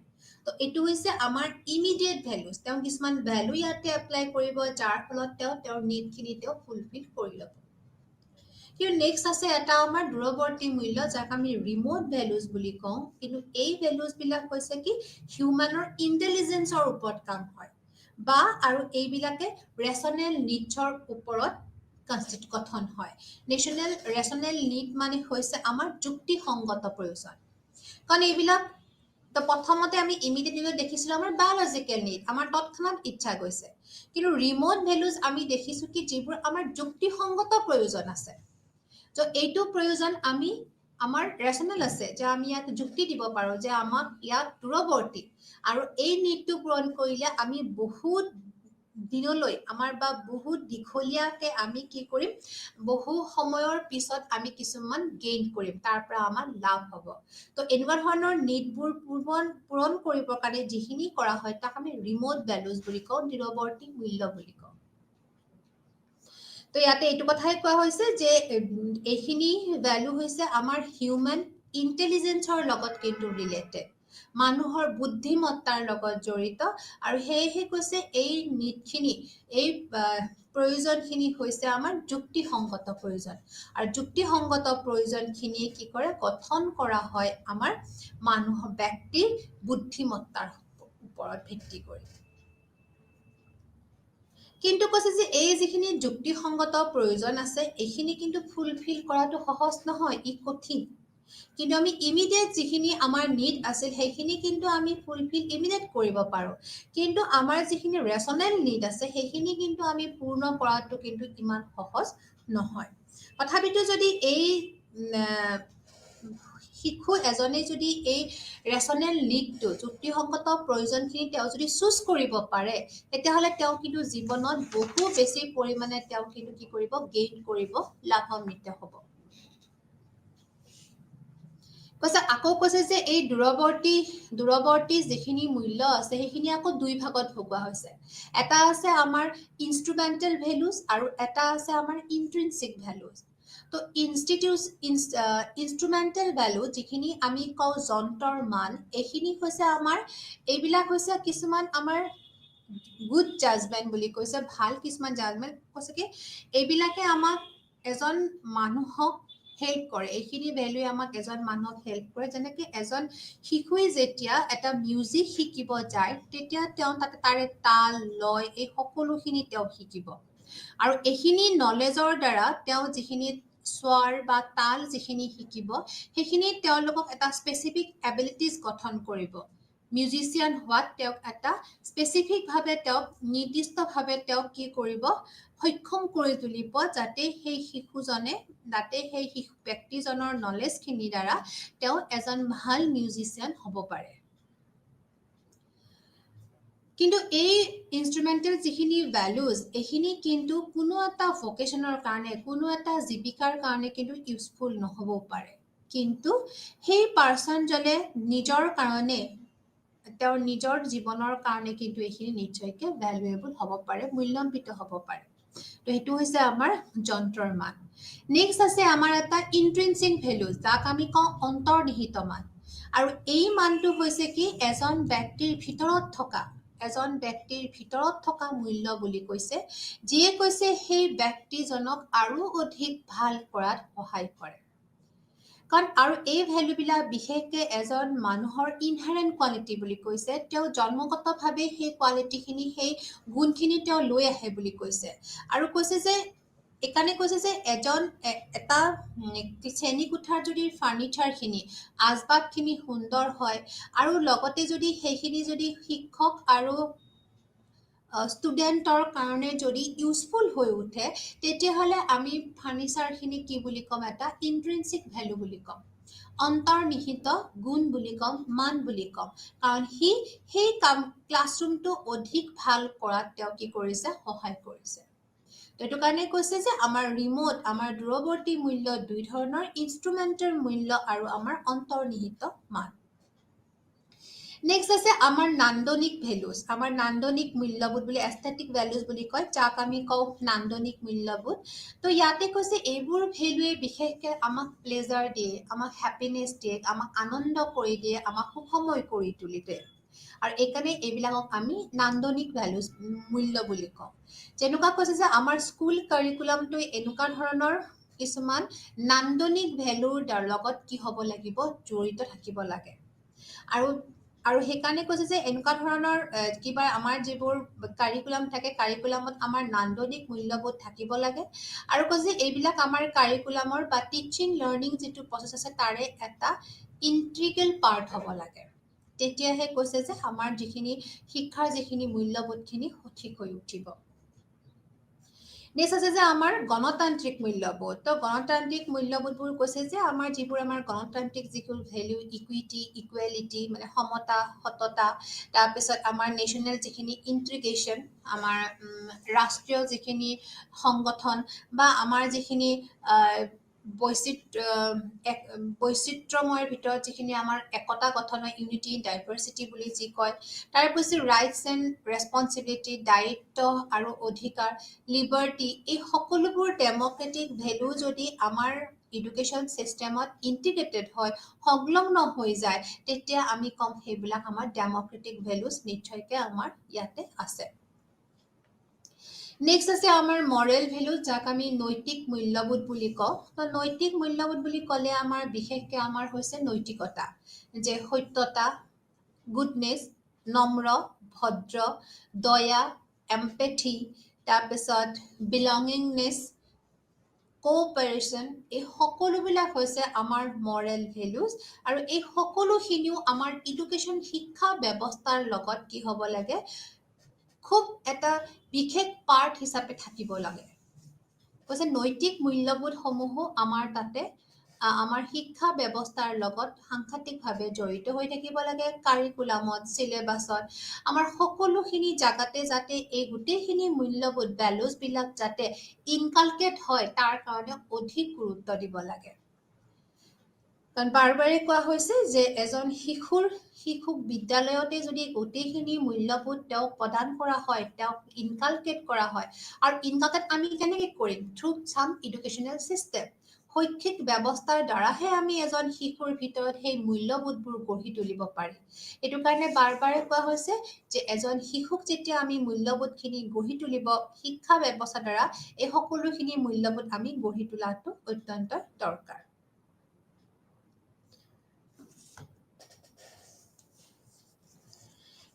তো এইটো হৈছে আমাৰ ইমিডিয়েট ভেলুজ। তেওঁ কিছুমান ভেলু ইয়াতে এপ্লাই কৰিব যাৰ ফলত তেওঁৰ নিডখিনি তেওঁ ফুলফিল কৰি ল'ব। কিন্তু নেক্সট আছে এটা আমাৰ দূৰৱৰ্তী মূল্য যাক আমি ৰিমোট ভেলুজ বুলি কওঁ। কিন্তু এই ভেলুজবিলাক হৈছে কি হিউমেনৰ ইণ্টেলিজেন্সৰ ওপৰত কাম হয় বা আৰু এইবিলাকে ৰেচনেল নিডছৰ ওপৰত গঠন হয়। ৰেচনেল নিড মানে হৈছে আমাৰ যুক্তিসংগত প্ৰয়োজন। কাৰণ এইবিলাক তো প্ৰথমতে আমি ইমিডিয়েটলি দেখিছিলোঁ আমাৰ বায়'লজিকেল নিড, আমাৰ তৎক্ষণাৎ ইচ্ছা গৈছে। কিন্তু ৰিমোট ভেলুজ আমি দেখিছোঁ কি যিবোৰ আমাৰ যুক্তিসংগত প্ৰয়োজন আছে। তো এইটো প্ৰয়োজন আমাৰ ৰেচনেল আছে যে আমি ইয়াত যুক্তি দিব পাৰোঁ যে আমাক ইয়াত দূৰৱৰ্তী, আৰু এই নিডটো পূৰণ কৰিলে আমি বহুত দিনলৈ বহুত দীঘলীয়াকে আমি কি কৰিম, বহু সময়ৰ পিছত আমি কিছুমান গেইন কৰিম, তাৰ পৰা আমাৰ লাভ হ'ব। তো এনেকুৱা ধৰণৰ নিডবোৰ পূৰণ কৰিবৰ কাৰণে যিখিনি কৰা হয় তাক আমি ৰিমোট ভেলুজ বুলি কওঁ, দূৰৱৰ্তী মূল্য বুলি কওঁ। তো ইয়াতে এইটো কথাই কোৱা হৈছে যে এইখিনি ভেলু হৈছে আমাৰ হিউমেন ইণ্টেলিজেন্সৰ লগত কিন্তু ৰিলেটেড, মানুহৰ বুদ্ধিমত্তাৰ লগত জড়িত, আৰু সেয়েহে কৈছে এই নিডখিনি প্ৰয়োজনখিনি হৈছে আমাৰ যুক্তিসংগত প্ৰয়োজন, আৰু যুক্তিসংগত প্ৰয়োজনখিনিয়ে কি কৰে গঠন কৰা হয় আমাৰ ব্যক্তিৰ বুদ্ধিমত্তাৰ ওপৰত ভিত্তি কৰি। কিন্তু কৈছে যে এই যিখিনি যুক্তিসংগত প্ৰয়োজন আছে এইখিনি কিন্তু ফুলফিল কৰাটো সহজ নহয়, ই কঠিন। কিন্তু আমি ইমিডিয়েট যিখিনি আমাৰ নিড আছিল সেইখিনি কিন্তু আমি ফুলফিল ইমিডিয়েট কৰিব পাৰোঁ, কিন্তু আমাৰ যিখিনি ৰেচনেল নিড আছে সেইখিনি কিন্তু আমি পূৰ্ণ কৰাটো কিন্তু ইমান সহজ নহয়। তথাপিতো যদি এই শিশু এজনে যদি এই ৰেচনেল নিডটো যুক্তিসংগত প্ৰয়োজনখিনি তেওঁ যদি চুজ কৰিব পাৰে, তেতিয়াহ'লে তেওঁ কিন্তু জীৱনত বহু বেছি পৰিমাণে তেওঁ কিন্তু কি কৰিব গেইন কৰিব, লাভান্বিত হ'ব। কৈছে যে এই দূৰৱৰ্তী যিখিনি মূল্য আছে সেইখিনি আকৌ দুই ভাগত ভগোৱা হৈছে। এটা আছে আমাৰ ইনষ্ট্ৰুমেণ্টেল ভেলুজ আৰু এটা আছে আমাৰ ইন্ট্ৰিনচিক ভেলুজ। তো ইনষ্ট্ৰুমেণ্টেল ভেলু যিখিনি আমি কওঁ যন্ত্ৰৰ মান, এইবিলাক হৈছে কিছুমান আমাৰ গুড জাজমেণ্ট বুলি কৈছে, ভাল কিছুমান জাজমেণ্ট। কৈছে কি এইবিলাকে আমাক এজন মানুহক হেল্প কৰে, এইখিনি ভেলুৱে আমাক এজন মানুহক হেল্প কৰে। যেনেকে এজন শিশুৱে যেতিয়া এটা মিউজিক শিকিব যায় তেতিয়া তেওঁ তাৰে তাল লয় এই সকলোখিনি তেওঁ শিকিব, আৰু এইখিনি নলেজৰ দ্বাৰা তেওঁ যিখিনি স্বৰ বা তাল যিখিনি শিকিব সেইখিনি তেওঁলোকক এটা স্পেচিফিক এবিলিটিজ গঠন কৰিব মিউজিচিয়ান হোৱাত তেওঁক এটা স্পেচিফিকভাৱে তেওঁক নিৰ্দিষ্টভাৱে তেওঁক কি কৰিব সক্ষম কৰি তুলিব যাতে সেই শিশুজনে যাতে সেই ব্যক্তিজনৰ নলেজখিনিৰ দ্বাৰা তেওঁ এজন ভাল মিউজিচিয়ান হ'ব পাৰে কিন্তু এই ইনস্ট্ৰুমেন্টেল যিখিনি ভ্যালুজ এইখিনি কিন্তু কোনো এটা ভোকেশনৰ কাৰণে কোনো এটা জীৱিকাৰ কাৰণে কিন্তু ইউজফুল নহ'ব পাৰে কিন্তু সেই পাৰ্সনজনে নিজৰ কাৰণে তেওঁৰ নিজৰ জীৱনৰ কাৰণে কিন্তু এইখিনি নিশ্চয়কৈ ভ্যালুয়েবল হ'ব পাৰে মূল্যান্বিত হ'ব পাৰে তো সেইটো হৈছে আমাৰ যন্ত্ৰৰ মান নেক্সট আছে আমাৰ এটা ইন্ট্ৰিনসিক ভ্যালু যাক আমি কওঁ অন্তৰ্নিহিত মান আৰু এই মানটো হৈছে কি এজন ব্যক্তিৰ ভিতৰত থকা মূল্য বুলি কৈছে যিয়ে কৈছে সেই ব্যক্তিজনক আৰু অধিক ভাল কৰাত সহায় কৰে কাৰণ আৰু এই ভ্যালুবিলাক বিশেষকৈ এজন মানুহৰ ইনহেৰেন্ট কোৱালিটি বুলি কৈছে তেওঁ জন্মগতভাৱে সেই কোৱালিটিখিনি সেই গুণখিনি তেওঁ লৈ আহে বুলি কৈছে আৰু কৈছে যে একাৰণে কৈছে যে এজন এটা শ্ৰেণীকোঠাৰ যদি ফাৰ্নিচাৰখিনি আচবাবখিনি সুন্দৰ হয় আৰু লগতে যদি সেইখিনি যদি শিক্ষক আৰু ষ্টুডেণ্টৰ কাৰণে যদি ইউজফুল হৈ উঠে তেতিয়াহ'লে আমি ফাৰ্নিচাৰখিনি কি বুলি ক'ম এটা ইন্ট্ৰিনসিক ভ্যালু বুলি ক'ম অন্তৰ্নিহিত গুণ বুলি ক'ম মান বুলি ক'ম কাৰণ সি সেই ক্লাছৰুমটো অধিক ভাল কৰাত তেওঁ কি কৰিছে সহায় কৰিছে তো এইটো কাৰণে কৈছে যে আমাৰ ৰিমোট আমাৰ দূৰৱৰ্তী মূল্য দুই ধৰণৰ ইনষ্ট্ৰুমেন্টেল মূল্য আৰু আমাৰ অন্তৰ্নিহিত মান নেক্সট আছে আমাৰ নান্দনিক ভ্যালুজ আমাৰ নান্দনিক মূল্যবোধ বুলি এস্থেটিক ভ্যালুজ বুলি কয় যাক আমি কওঁ নান্দনিক মূল্যবোধ তো ইয়াতে কৈছে এইবোৰ ভ্যালুৱে বিশেষকৈ আমাক প্লেজাৰ দিয়ে আমাক হ্যাপিনেছ দিয়ে আমাক আনন্দ কৰি দিয়ে আমাক সুখময় কৰি তুলি দিয়ে আৰু এইকাৰণে এইবিলাকক আমি নান্দনিক ভ্যালুজ মূল্য বুলি কওঁ যেনেকুৱা কৈছে যে আমাৰ স্কুল কাৰিকুলামটো এনেকুৱা ধৰণৰ কিছুমান নান্দনিক ভ্যালুৰ লগত কি হ'ব লাগিব জড়িত থাকিব লাগে আৰু সেইকাৰণে কৈছে যে এনেকুৱা ধৰণৰ কিবা আমাৰ যিবোৰ কাৰিকুলাম থাকে কাৰিকুলামত আমাৰ নান্দনিক মূল্যবোধ থাকিব লাগে আৰু কৈছে যে এইবিলাক আমাৰ কাৰিকুলামৰ বা টিচিং লাৰ্নিং যিটো প্ৰচেছ আছে তাৰে এটা ইন্টিগ্ৰেল পাৰ্ট হ'ব লাগে তেতিয়াহে কৈছে যে আমাৰ যিখিনি শিক্ষাৰ যিখিনি মূল্যবোধখিনি সঠিক হৈ উঠিব নেক্সট আছে যে আমাৰ গণতান্ত্ৰিক মূল্যবোধ তো গণতান্ত্ৰিক মূল্যবোধবোৰ কৈছে যে আমাৰ যিবোৰ আমাৰ গণতান্ত্ৰিক যিবোৰ ভ্যালু ইকুইটি ইকুৱেলিটি মানে সমতা সততা তাৰপিছত আমাৰ নেশ্যনেল যিখিনি ইণ্টিগ্ৰেশ্যন আমাৰ ৰাষ্ট্ৰীয় যিখিনি সংগঠন বা আমাৰ যিখিনি বৈচিত্ৰ্যময়ৰ ভিতৰত যিখিনি আমাৰ একতা গঠন হয় ইউনিটি ডাইভাৰ্চিটি বুলি যি কয় তাৰপিছত ৰাইটছ এণ্ড ৰেছপনচিবিলিটি দায়িত্ব আৰু অধিকাৰ লিবাৰ্টি এই সকলোবোৰ ডেমক্ৰেটিক ভ্যালু যদি আমাৰ এডুকেশ্যন চিষ্টেমত ইণ্টিগ্ৰেটেড হয় সংলগ্ন হৈ যায় তেতিয়া আমি কম সেইবিলাক আমাৰ ডেমক্ৰেটিক ভ্যালুজ নিশ্চয়কৈ আমাৰ ইয়াতে আছে নেক্সট আছে আমাৰ মৰেল ভ্যালু যাক আমি নৈতিক মূল্যবোধ বুলি কওঁ তো নৈতিক মূল্যবোধ বুলি ক'লে আমাৰ বিশেষকৈ আমাৰ হৈছে নৈতিকতা যে সত্যতা গুডনেছ নম্ৰ ভদ্ৰ দয়া এম্পেথি তাৰপিছত বিলঙিংনেছ কোঅপাৰেশ্যন এই সকলোবিলাক হৈছে আমাৰ মৰেল ভ্যালুজ আৰু এই সকলোখিনিও আমাৰ এডুকেশ্যন শিক্ষা ব্যৱস্থাৰ লগত কি হ'ব লাগে খুব এটা বিশেষ পাৰ্ট হিচাপে থাকিব লাগে কৈছে নৈতিক মূল্যবোধসমূহো আমাৰ তাতে আমাৰ শিক্ষা ব্যৱস্থাৰ লগত সাংঘাতিকভাৱে জড়িত হৈ থাকিব লাগে কাৰিকুলামত চিলেবাছত আমাৰ সকলোখিনি জাগাতে যাতে এই গোটেইখিনি মূল্যবোধ ভ্যালুজবিলাক যাতে ইনকালকেট হয় তাৰ কাৰণে অধিক গুৰুত্ব দিব লাগে কাৰণ বাৰে কোৱা হৈছে যে এজন শিশুক বিদ্যালয়তে যদি গোটেইখিনি মূল্যবোধ তেওঁক প্ৰদান কৰা হয় তেওঁক ইনকালকেট কৰা হয় আৰু ইনকালকেট আমি কেনেকৈ কৰিম থ্ৰু চাম এডুকেশ্যনেল চিষ্টেম শৈক্ষিক ব্যৱস্থাৰ দ্বাৰাহে আমি এজন শিশুৰ ভিতৰত সেই মূল্যবোধবোৰ গঢ়ি তুলিব পাৰিম এইটো কাৰণে বাৰে কোৱা হৈছে যে এজন শিশুক যেতিয়া আমি মূল্যবোধখিনি গঢ়ি তুলিব শিক্ষা ব্যৱস্থাৰ দ্বাৰা এই সকলোখিনি মূল্যবোধ আমি গঢ়ি তোলাটো অত্যন্ত দৰকাৰ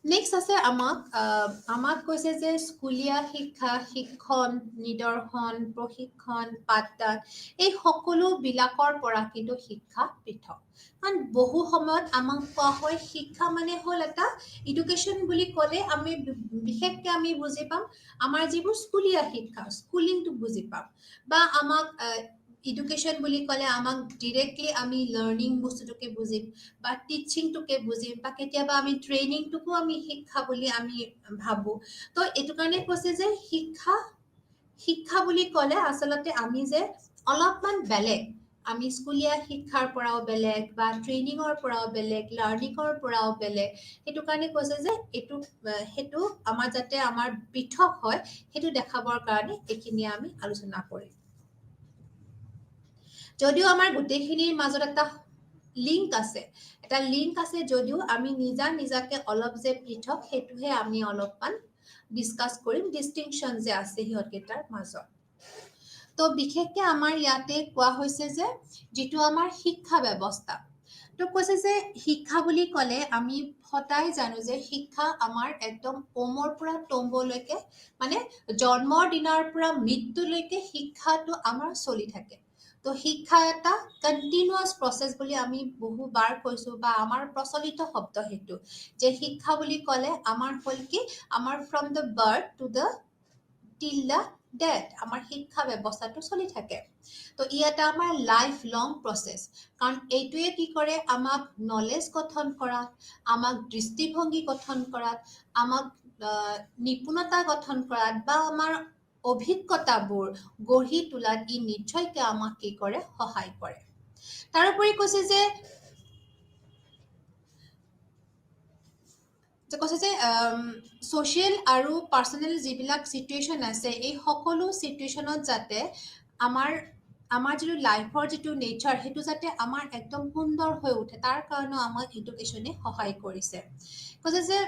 নেক্সট আছে আমাক কৈছে যে স্কুলীয়া শিক্ষা, শিক্ষণ, নিদৰ্শন, প্ৰশিক্ষণ, পাঠদান এই সকলোবিলাকৰ পৰা কিন্তু শিক্ষা পৃথক। কাৰণ বহু সময়ত আমাক কোৱা হয় শিক্ষা মানে হ'ল এটা এডুকেশ্যন বুলি ক'লে আমি বিশেষকৈ আমি বুজি পাম আমাৰ যিবোৰ স্কুলীয়া শিক্ষা, স্কুলিংটো বুজি পাম। বা আমাক এডুকেশ্যন বুলি ক'লে আমাক ডিৰেক্টলি আমি লাৰ্ণিং বস্তুটোকে বুজিম বা টিচিংটোকে বুজিম বা কেতিয়াবা আমি ট্ৰেইনিংটোকো আমি শিক্ষা বুলি আমি ভাবোঁ। তো এইটো কাৰণে কৈছে যে শিক্ষা বুলি ক'লে আচলতে আমি যে অলপমান বেলেগ, আমি স্কুলীয়া শিক্ষাৰ পৰাও বেলেগ বা ট্ৰেইনিঙৰ পৰাও বেলেগ, লাৰ্ণিঙৰ পৰাও বেলেগ। সেইটো কাৰণে কৈছে যে সেইটো আমাৰ যাতে আমাৰ পৃথক হয় সেইটো দেখাবৰ কাৰণে এইখিনি আমি আলোচনা কৰিম। যদিও আমাৰ গোটেইখিনিৰ মাজত এটা লিংক আছে যদিও আমি নিজাকে অলপ যে পৃথক সেইটোহে আমি অলপমান ডিছকাছ কৰিম, ডিষ্টিংশ্যন যে আছে সিহঁতকেইটাৰ মাজত। তো বিশেষকৈ আমাৰ ইয়াতে কোৱা হৈছে যে যিটো আমাৰ শিক্ষা ব্যৱস্থা, তো কৈছে যে শিক্ষা বুলি ক'লে আমি সদায় জানো যে শিক্ষা আমাৰ একদম ওমৰ পৰা টম্বলৈকে, মানে জন্মৰ দিনাৰ পৰা মৃত্যুলৈকে শিক্ষাটো আমাৰ চলি থাকে। তো শিক্ষা এটা কণ্টিনিউৱাছ প্ৰচেছ বুলি আমি বহুবাৰ কৈছোঁ বা আমাৰ প্ৰচলিত শব্দ সেইটো যে শিক্ষা বুলি ক'লে আমাৰ হ'ল কি আমাৰ from the birth to the টিল দ্য ডেথ আমাৰ শিক্ষা ব্যৱস্থাটো চলি থাকে। তো ই এটা আমাৰ লাইফ লং প্ৰচেছ, কাৰণ এইটোৱে কি কৰে আমাক নলেজ গঠন কৰাত, আমাক দৃষ্টিভংগী গঠন কৰাত, আমাক নিপুণতা গঠন কৰাত বা আমাৰ অভিজ্ঞতাবোৰ গঢ়ি তোলাত ই নিশ্চয়কৈ আমাক কি কৰে সহায় কৰে। তাৰোপৰি কৈছে যে ছ'চিয়েল আৰু পাৰ্চনেল যিবিলাক চিটুৱেশ্যন আছে এই সকলো চিটুৱেশ্যনত যাতে আমাৰ যিটো লাইফৰ যিটো নেচাৰ সেইটো যাতে আমাৰ একদম সুন্দৰ হৈ উঠে তাৰ কাৰণেও আমাক এডুকেশ্যনে সহায় কৰিছে। কৈছে যে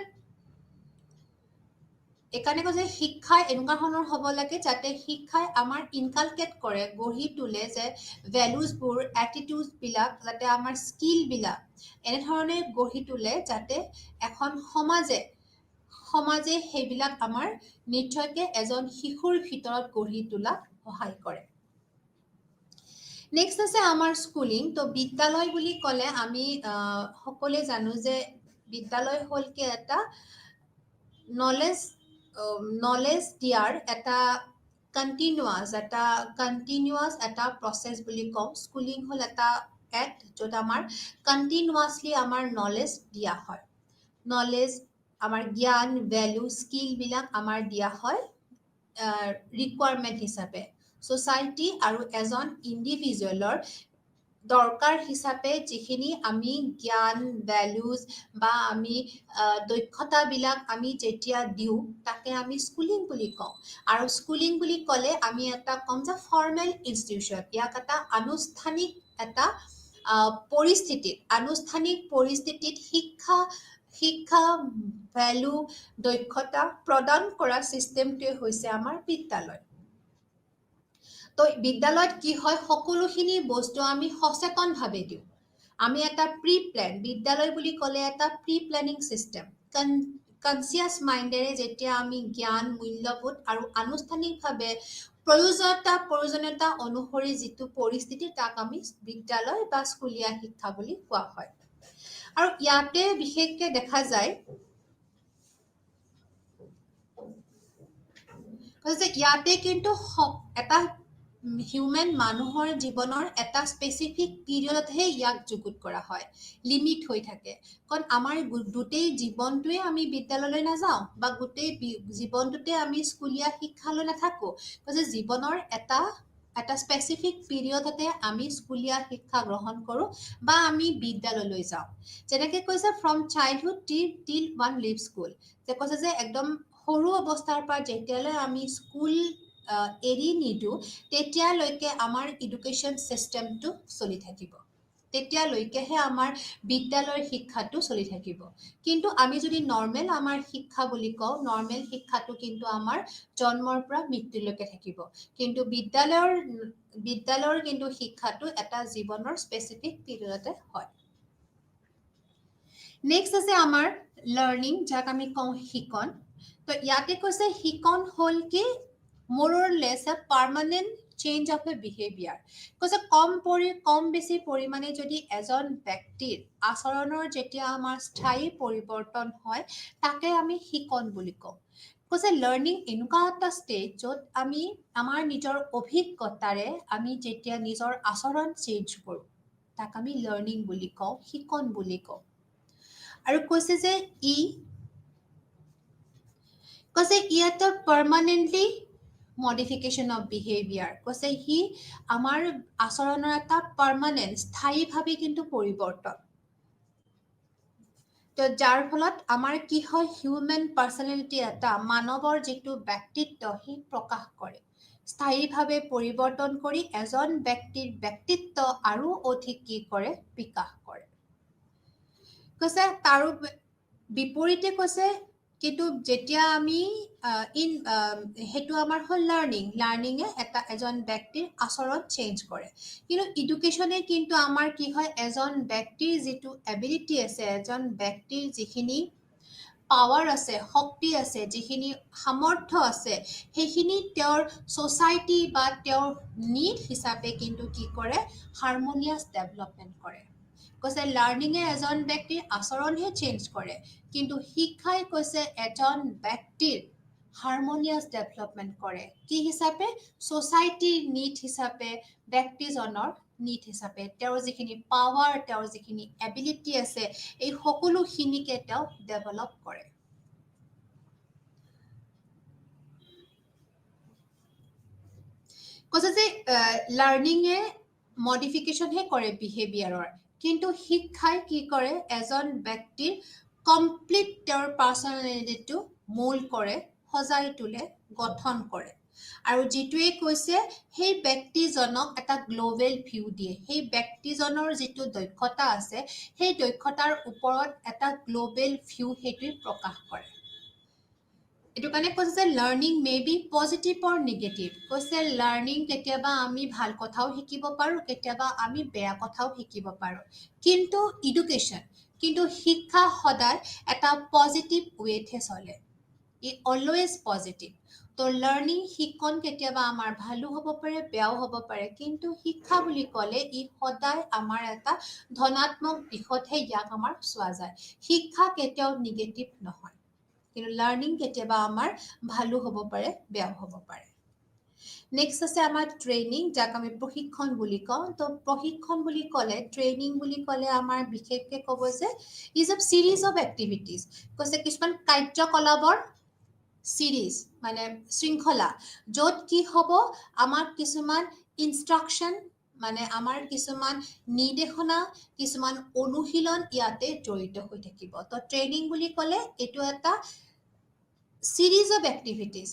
এইকাৰণে কৈছে শিক্ষাই এনেকুৱা ধৰণৰ হ'ব লাগে যাতে শিক্ষাই আমাৰ ইনকালকেট কৰে, গঢ়ি তোলে যে ভেলুজবোৰ, এটিটিউডবিলাক, যাতে আমাৰ স্কিলবিলাক এনেধৰণে গঢ়ি তোলে যাতে এখন সমাজে সেইবিলাক আমাৰ নিশ্চয়কৈ এজন শিশুৰ ভিতৰত গঢ়ি তোলাত সহায় কৰে। নেক্সট আছে আমাৰ স্কুলিং। তো বিদ্যালয় বুলি ক'লে আমি সকলোৱে জানো যে বিদ্যালয় হ'ল কি এটা নলেজ দিয়াৰ এটা কণ্টিনিউৱাছ এটা প্ৰচেছ বুলি কওঁ। স্কুলিং হ'ল এটা এক্ট য'ত আমাৰ কণ্টিনিউৱাছলি আমাৰ নলেজ দিয়া হয়। নলেজ, আমাৰ জ্ঞান, ভেলু, স্কিলবিলাক আমাৰ দিয়া হয় ৰিকুৱাৰমেণ্ট হিচাপে। ছ'চাইটি আৰু এজন ইণ্ডিভিজুৱেলৰ দৰকাৰ হিচাপে যিখিনি আমি জ্ঞান, ভেলুজ বা আমি দক্ষতাবিলাক আমি যেতিয়া দিওঁ তাকে আমি স্কুলিং বুলি কওঁ। আৰু স্কুলিং বুলি ক'লে আমি এটা ক'ম যে ফৰ্মেল ইনষ্টিটিউশ্যন, ইয়াক এটা আনুষ্ঠানিক পৰিস্থিতিত শিক্ষা, ভেলু, দক্ষতা প্ৰদান কৰা ছিষ্টেমটোৱে হৈছে আমাৰ বিদ্যালয়। তো বিদ্যালয়ত কি হয় সকলোখিনি বস্তু আমি সচেতনভাৱে দিওঁ। আমি এটা বিদ্যালয় বুলি ক'লে এটা প্লেনিং ছিষ্টেম, কনচিয়াছ মাইণ্ডেৰে যেতিয়া আমি জ্ঞান, মূল্যবোধ আৰু আনুষ্ঠানিকভাৱে প্ৰয়োজনীয়তা অনুসৰি যিটো পৰিস্থিতি তাক আমি বিদ্যালয় বা স্কুলীয়া শিক্ষা বুলি কোৱা হয়। আৰু ইয়াতে বিশেষকৈ দেখা যায় যে ইয়াতে কিন্তু এটা হিউমেন মানুহৰ জীৱনৰ এটা স্পেচিফিক পিৰিয়ডতহে ইয়াক যুগুত কৰা হয়, লিমিট হৈ থাকে। কাৰণ আমাৰ গোটেই জীৱনটোৱে আমি বিদ্যালয়লৈ নাযাওঁ বা গোটেই জীৱনটোতে আমি স্কুলীয়া শিক্ষালৈ নাথাকোঁ। যে জীৱনৰ এটা স্পেচিফিক পিৰিয়ডতে আমি স্কুলীয়া শিক্ষা গ্ৰহণ কৰোঁ বা আমি বিদ্যালয়লৈ যাওঁ। যেনেকৈ কৈছে ফ্ৰম চাইল্ডহুড টিল ওৱান লিভ স্কুল, যে কৈছে যে একদম সৰু অৱস্থাৰ পৰা যেতিয়ালৈ আমি স্কুল এৰি নিদিওঁ তেতিয়ালৈকে আমাৰ এডুকেশ্যন ছিষ্টেমটো চলি থাকিব, তেতিয়ালৈকেহে আমাৰ বিদ্যালয়ৰ শিক্ষাটো চলি থাকিব। কিন্তু আমি যদি নৰ্মেল আমাৰ শিক্ষা বুলি কওঁ, নৰ্মেল শিক্ষাটো কিন্তু আমাৰ জন্মৰ পৰা মৃত্যুলৈকে থাকিব। কিন্তু বিদ্যালয়ৰ কিন্তু শিক্ষাটো এটা জীৱনৰ স্পেচিফিক পিৰিয়ডতে হয়। নেক্সট আছে আমাৰ লাৰ্নিং, যাক আমি কওঁ শিকন। তো ইয়াতে কৈছে শিকন হ'ল কি more or less a permanent change of a behaviour. কৈছে কম বেছি পৰিমাণে যদি এজন ব্যক্তিৰ আচৰণৰ যেতিয়া আমাৰ স্থায়ী পৰিৱৰ্তন হয়, তাকে আমি শিকন বুলি কওঁ। কৈছে লাৰ্নিং এনেকুৱা এটা ষ্টেজ য'ত আমি আমাৰ নিজৰ অভিজ্ঞতাৰে আমি যেতিয়া নিজৰ আচৰণ চেঞ্জ কৰোঁ, তাক আমি লাৰ্নিং বুলি কওঁ, শিকন বুলি কওঁ। আৰু কৈছে যে এটা পাৰ্মানেণ্টলি মডিফিকেশ্যন অফ বিহেভিয়াৰ। কৈছে সি আমাৰ আচৰণৰ এটা পাৰ্মানেণ্ট স্থায়ীভাৱে কিন্তু পৰিৱৰ্তন। তো যাৰ ফলত আমাৰ কি হয়, হিউমেন পাৰ্চনেলিটি এটা মানৱৰ যিটো ব্যক্তিত্ব সি প্ৰকাশ কৰে, স্থায়ীভাৱে পৰিৱৰ্তন কৰি এজন ব্যক্তিৰ ব্যক্তিত্ব আৰু অধিক কি কৰে, বিকাশ কৰে। কৈছে তাৰো বিপৰীতে কৈছে কিন্তু যেতিয়া আমি সেইটো আমাৰ হ'ল লাৰ্নিঙে এজন ব্যক্তিৰ আচৰণ চেঞ্জ কৰে। কিন্তু এডুকেশ্যনে কিন্তু আমাৰ কি হয়, এজন ব্যক্তিৰ যিটো এবিলিটি আছে, এজন ব্যক্তিৰ যিখিনি পাৱাৰ আছে, শক্তি আছে, যিখিনি সামৰ্থ্য আছে, সেইখিনি তেওঁৰ ছ'চাইটি বা তেওঁৰ নিড হিচাপে কিন্তু কি কৰে, হাৰমনিয়াছ ডেভেলপমেণ্ট কৰে। কৈছে লাৰ্নিঙে এজন ব্যক্তিৰ আচৰণহে চেঞ্জ কৰে, কিন্তু শিক্ষাই কৈছে এজন ব্যক্তিৰ হাৰমনিয়াছ ডেভেলপমেণ্ট কৰে। কি হিচাপে? ছ'চাইটিৰ নিড হিচাপে, ব্যক্তিজনৰ নিড হিচাপে, তেওঁৰ যিখিনি পাৱাৰ, তেওঁৰ যিখিনি এবিলিটি আছে, এই সকলোখিনিকে তেওঁ ডেভেলপ কৰে। কৈছে যে লাৰ্নিঙে মডিফিকেশ্যনহে কৰে বিহেভিয়াৰৰ, কিন্তু শিক্ষাই কি কৰে, এজন ব্যক্তিৰ কমপ্লিট তেওঁৰ পাৰ্চনেলিটিটো মোল্ড কৰে, সজাই তোলে, গঠন কৰে। আৰু যিটোৱে কৈছে সেই ব্যক্তিজনক এটা গ্ল'বেল ভিউ দিয়ে, সেই ব্যক্তিজনৰ যিটো দক্ষতা আছে, সেই দক্ষতাৰ ওপৰত এটা গ্ল'বেল ভিউ সেইটোৱে প্ৰকাশ কৰে। এইটো কাৰণে কৈছে যে learning may be positive or negative. কৈছে লাৰ্নিং কেতিয়াবা আমি ভাল কথাও শিকিব পাৰোঁ, কেতিয়াবা আমি বেয়া কথাও শিকিব পাৰোঁ, কিন্তু শিক্ষা সদায় এটা পজিটিভ ৱেতহে চলে, ই অলৱেজ পজিটিভ। তো লাৰ্নিং শিকন কেতিয়াবা আমাৰ ভালো হ'ব পাৰে, বেয়াও হ'ব পাৰে, কিন্তু শিক্ষা বুলি ক'লে ই সদায় আমাৰ এটা ধনাত্মক দিশতহে ইয়াক আমাৰ চোৱা যায়। শিক্ষা কেতিয়াও নিগেটিভ নহয়, কিন্তু লাৰ্নিং কেতিয়াবা আমাৰ ভালো হ'ব পাৰে, বেয়াও হ'ব পাৰে। নেক্সট আছে আমাৰ ট্ৰেইনিং, যাক আমি প্ৰশিক্ষণ বুলি কওঁ। তো প্ৰশিক্ষণ বুলি ক'লে, ট্ৰেইনিং বুলি ক'লে আমাৰ বিশেষকৈ ক'ব যে is a series of activities. কৈছে কিছুমান কাৰ্যকলাপৰ চিৰিজ, মানে শৃংখলা, য'ত কি হ'ব, আমাক কিছুমান ইনষ্ট্ৰাকশ্যন, মানে আমাৰ কিছুমান নিৰ্দেশনা, কিছুমান অনুশীলন ইয়াতে জড়িত হৈ থাকিব। তো ট্ৰেইনিং বুলি ক'লে এইটো এটা চিৰিজ অফ এক্টিভিটিজ,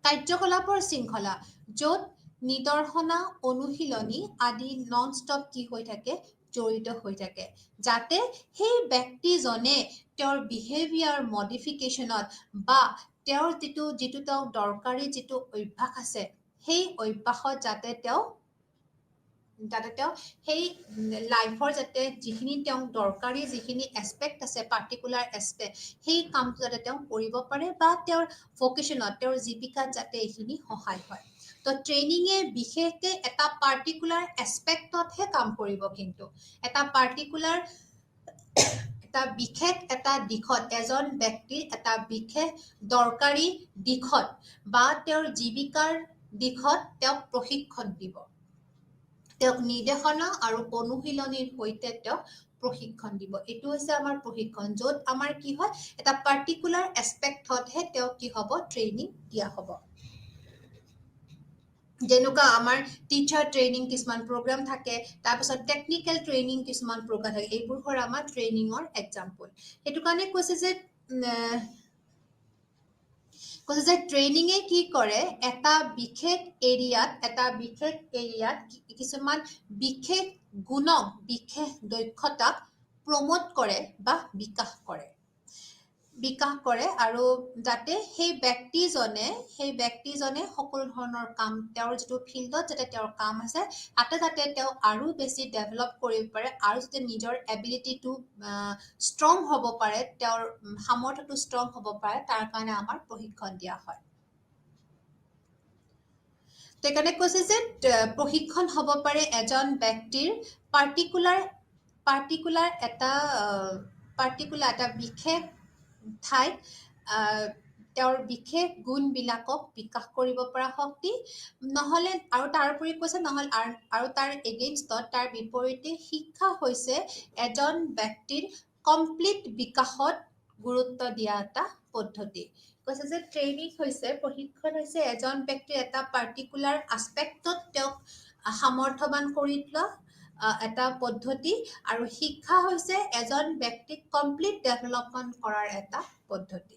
কাৰ্যকলাপৰ শৃংখলা, য'ত নিদৰ্শনা, অনুশীলনী আদি নন ষ্টপ কি হৈ থাকে, জড়িত হৈ থাকে, যাতে সেই ব্যক্তিজনে তেওঁৰ বিহেভিয়াৰ মডিফিকেশ্যনত বা তেওঁৰ যিটো তেওঁ দৰকাৰী যিটো অভ্যাস আছে, সেই অভ্যাসত যাতে তেওঁ সেই লাইফৰ যাতে যিখিনি তেওঁ দৰকাৰী যিখিনি এছপেক্ট আছে, পাৰ্টিকুলাৰ এছপেক্ট, সেই কামটো যাতে তেওঁ কৰিব পাৰে, বা তেওঁৰ ভকেশ্যনত, তেওঁৰ জীৱিকাত যাতে এইখিনি সহায় হয়। তো ট্ৰেইনিঙে বিশেষকৈ এটা পাৰ্টিকুলাৰ এছপেক্টতহে কাম কৰিব, কিন্তু এটা পাৰ্টিকুলাৰ এটা বিশেষ এটা দিশত, এজন ব্যক্তিৰ এটা বিশেষ দৰকাৰী দিশত বা তেওঁৰ জীৱিকাৰ দিশত তেওঁক প্ৰশিক্ষণ দিব, তেওঁক নিৰ্দেশনা আৰু অনুশীলনীৰ সৈতে তেওঁক প্ৰশিক্ষণ দিব। এইটো হৈছে আমাৰ প্ৰশিক্ষণ, য'ত আমাৰ কি হয়, এটা পাৰ্টিকুলাৰ এছপেক্টতহে তেওঁক কি হ'ব, ট্ৰেইনিং দিয়া হ'ব। যেনেকুৱা আমাৰ টিচাৰ ট্ৰেইনিং কিছুমান প্ৰগ্ৰাম থাকে, তাৰপিছত টেকনিকেল ট্ৰেইনিং কিছুমান প্ৰগ্ৰাম থাকে, এইবোৰ হ'ল আমাৰ ট্ৰেইনিঙৰ এক্সাম্পল। সেইটো কাৰণে কৈছে যে ট্ৰেইনিঙে কি কৰে, এটা বিশেষ এৰিয়াত কিছুমান বিশেষ গুণক, বিশেষ দক্ষতাক প্ৰমোট কৰে বা বিকাশ কৰে। বিকাশ কৰে আৰু যাতে সেই ব্যক্তিজনে সকলো ধৰণৰ কাম তেওঁৰ যিটো ফিল্ডত যাতে তেওঁৰ কাম আছে তাতে যাতে তেওঁ আৰু বেছি ডেভেলপ কৰিব পাৰে আৰু যাতে নিজৰ এবিলিটিটো ষ্ট্ৰং হ'ব পাৰে তেওঁৰ সামৰ্থ্যটো ষ্ট্ৰং হ'ব পাৰে তাৰ কাৰণে আমাৰ প্ৰশিক্ষণ দিয়া হয় সেইকাৰণে কৈছে যে প্ৰশিক্ষণ হ'ব পাৰে এজন ব্যক্তিৰ পাৰ্টিকুলাৰ এটা বিশেষ ঠাইত তেওঁৰ বিশেষ গুণবিলাকক বিকাশ কৰিব পৰা শক্তি নহ'লে আৰু তাৰোপৰি কৈছে নহ'লে আৰু তাৰ এগেইনষ্টত তাৰ বিপৰীতে শিক্ষা হৈছে এজন ব্যক্তিৰ কমপ্লিট বিকাশত গুৰুত্ব দিয়া এটা পদ্ধতি কৈছে যে ট্ৰেইনিং হৈছে প্ৰশিক্ষণ হৈছে এজন ব্যক্তিৰ এটা পাৰ্টিকুলাৰ আস্পেক্টত তেওঁক সামৰ্থ্যৱান কৰি তোলা এটা পদ্ধতি আৰু শিক্ষা হৈছে এজন ব্যক্তিক কমপ্লিট ডেভেলপমেণ্ট কৰাৰ এটা পদ্ধতি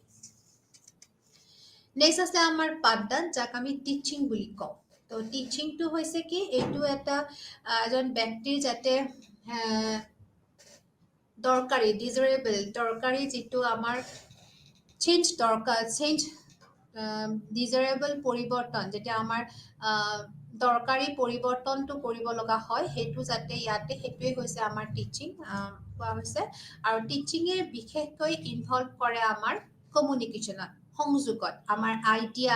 নেক্সট আছে আমাৰ পাঠদান যাক আমি টিচিং বুলি কওঁ তো টিচিংটো হৈছে কি এইটো এটা এজন ব্যক্তিৰ যাতে দৰকাৰী যিটো আমাৰ ডিজাৰেবল পৰিৱৰ্তন যেতিয়া আমাৰ দৰকাৰী পৰিৱৰ্তনটো কৰিব লগা হয় সেইটো যাতে ইয়াতে সেইটোৱে হৈছে আমাৰ টিচিং কোৱা হৈছে আৰু টিচিঙে বিশেষকৈ ইনভলভ কৰে আমাৰ কমিউনিকেশ্যনত সংযোগত আমাৰ আইডিয়া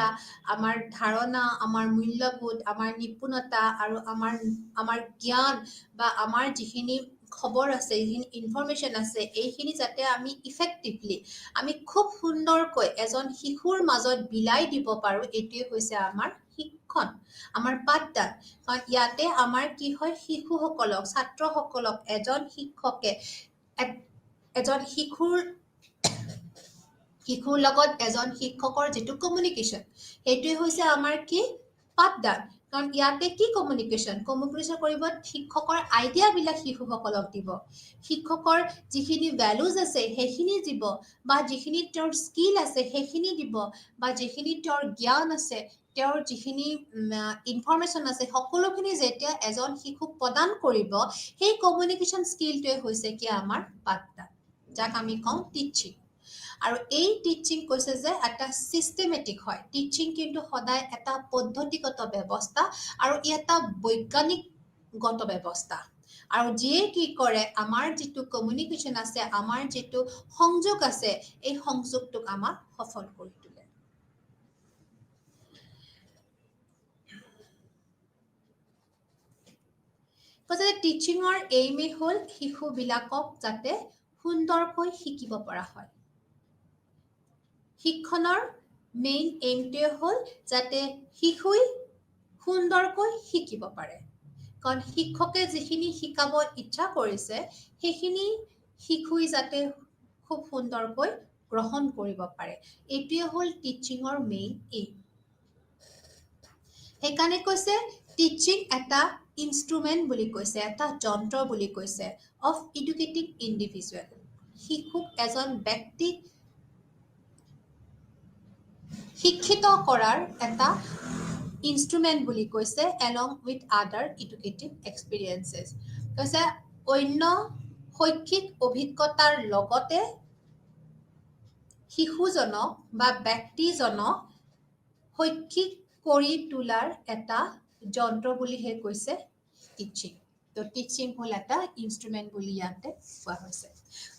আমাৰ ধাৰণা আমাৰ মূল্যবোধ আমাৰ নিপুণতা আৰু আমাৰ জ্ঞান বা আমাৰ যিখিনি খবৰ আছে যিখিনি ইনফৰমেশ্যন আছে এইখিনি যাতে আমি ইফেক্টিভলি আমি খুব সুন্দৰকৈ এজন শিশুৰ মাজত বিলাই দিব পাৰোঁ এইটোৱে হৈছে আমাৰ শিক্ষণ আমাৰ পাঠদান কাৰণ ইয়াতে আমাৰ কি হয় শিশুসকলক ছাত্ৰসকলক এজন শিক্ষকে এজন শিশুৰ লগত এজন শিক্ষকৰ যিটো কমিউনিকেশ্যন সেইটোৱে হৈছে আমাৰ কি পাঠদান কাৰণ ইয়াতে কি কমিউনিকেশ্যন কৰিব শিক্ষকৰ আইডিয়াবিলাক শিশুসকলক দিব শিক্ষকৰ যিখিনি ভেলুজ আছে সেইখিনি দিব বা যিখিনি তেওঁৰ স্কিল আছে সেইখিনি দিব বা যিখিনি তেওঁৰ জ্ঞান আছে তেওঁৰ যিখিনি ইনফৰমেশ্যন আছে সকলোখিনি যেতিয়া এজন শিশুক প্ৰদান কৰিব সেই কমিউনিকেশ্যন স্কিলটোৱে হৈছে কি আমাৰ পাঠদান যাক আমি কওঁ টিচিং আৰু এই টিচিং কৈছে যে এটা চিষ্টেমেটিক হয় টিচিং কিন্তু সদায় এটা পদ্ধতিগত ব্যৱস্থা আৰু ই এটা বৈজ্ঞানিকগত ব্যৱস্থা আৰু যিয়ে কি কৰে আমাৰ যিটো কমিউনিকেশ্যন আছে আমাৰ যিটো সংযোগ আছে এই সংযোগটোক আমাক সফল কৰি তোলে কৈছে যে টিচিঙৰ এইমেই হ'ল শিশুবিলাকক যাতে সুন্দৰকৈ শিকিব পৰা হয় শিক্ষণৰ মেইন এইমটোৱে হ'ল যাতে শিশুই সুন্দৰকৈ শিকিব পাৰে কাৰণ শিক্ষকে যিখিনি শিকাব ইচ্ছা কৰিছে সেইখিনি শিশুই যাতে খুব সুন্দৰকৈ গ্ৰহণ কৰিব পাৰে এইটোৱে হ'ল টিচিঙৰ মেইন এইম সেইকাৰণে কৈছে টিচিং এটা ইনষ্ট্ৰুমেণ্ট বুলি কৈছে এটা যন্ত্ৰ বুলি কৈছে অফ এডুকেটিং ইণ্ডিভিজুৱেল শিশুক এজন ব্যক্তিক শিক্ষিত কৰাৰ এটা ইনষ্ট্ৰুমেণ্ট বুলি কৈছে এলং উইথ আদাৰ এডুকেটিভ এক্সপিৰিয়েঞ্চেছ কৈছে অন্য শৈক্ষিক অভিজ্ঞতাৰ লগতে শিশুজনক বা ব্যক্তিজনক শৈক্ষিক কৰি তোলাৰ এটা যন্ত্ৰ বুলিহে কৈছে টিচিং তো টিচিং হ'ল এটা ইনষ্ট্ৰুমেণ্ট বুলি ইয়াতে কোৱা হৈছে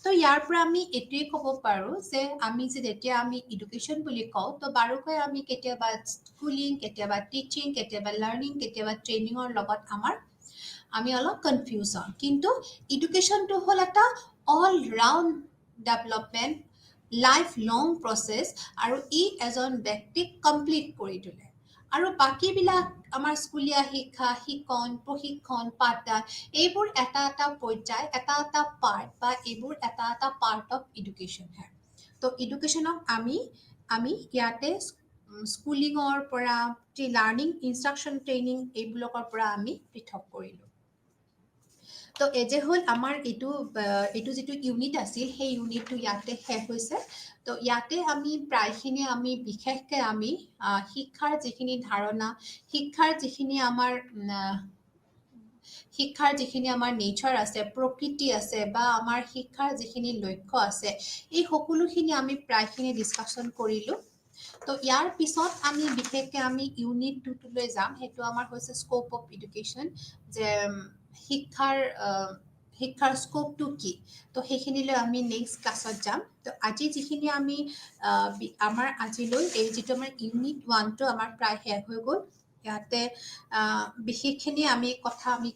তো ইয়াৰ পৰা আমি এইটোৱে ক'ব পাৰোঁ যে আমি যেতিয়া আমি এডুকেশ্যন বুলি কওঁ তো বাৰুকৈ আমি কেতিয়াবা স্কুলিং কেতিয়াবা টিচিং কেতিয়াবা লাৰ্ণিং কেতিয়াবা ট্ৰেইনিঙৰ লগত আমি অলপ কনফিউজ হওঁ কিন্তু এডুকেশ্যনটো হ'ল এটা অল ৰাউণ্ড ডেভেলপমেণ্ট লাইফ লং প্ৰচেছ আৰু ই এজন ব্যক্তিক কমপ্লিট কৰি তোলে আৰু বাকীবিলাক আমাৰ স্কুলীয়া শিক্ষা শিকন প্ৰশিক্ষণ পাঠদান এইবোৰ এটা এটা পৰ্যায় এটা এটা পাৰ্ট বা এইবোৰ এটা এটা পাৰ্ট অফ এডুকেশ্যন হে তো এডুকেশ্যনক আমি ইয়াতে স্কুলিঙৰ পৰা লাৰ্ণিং ইনষ্ট্ৰাকশ্যন ট্ৰেইনিং এইবিলাকৰ পৰা আমি পৃথক কৰিলোঁ তো এই যে হ'ল আমাৰ এইটো যিটো ইউনিট আছিল সেই ইউনিটটো ইয়াতে শেষ হৈছে তো ইয়াতে আমি প্ৰায়খিনি আমি বিশেষকৈ আমি শিক্ষাৰ যিখিনি ধাৰণা শিক্ষাৰ যিখিনি আমাৰ শিক্ষাৰ যিখিনি আমাৰ নেচাৰ আছে, প্ৰকৃতি আছে বা আমাৰ শিক্ষাৰ যিখিনি লক্ষ্য আছে, এই সকলোখিনি আমি প্ৰায়খিনি ডিছকাশ্যন কৰিলোঁ। তো ইয়াৰ পিছত আমি বিশেষকৈ আমি ইউনিট 2 যাম। সেইটো আমাৰ হৈছে স্কোপ অফ এডুকেশ্যন, যে শিক্ষাৰ স্কোপটো কি। তো সেইখিনিলৈ আমি নেক্সট ক্লাছত যাম। তো আজি যিখিনি আমি আমাৰ আজিলৈ এই যিটো আমাৰ ইউনিট 1টো আমাৰ প্ৰায় শেষ হৈ গ'ল। ইয়াতে বিশেষখিনি আমি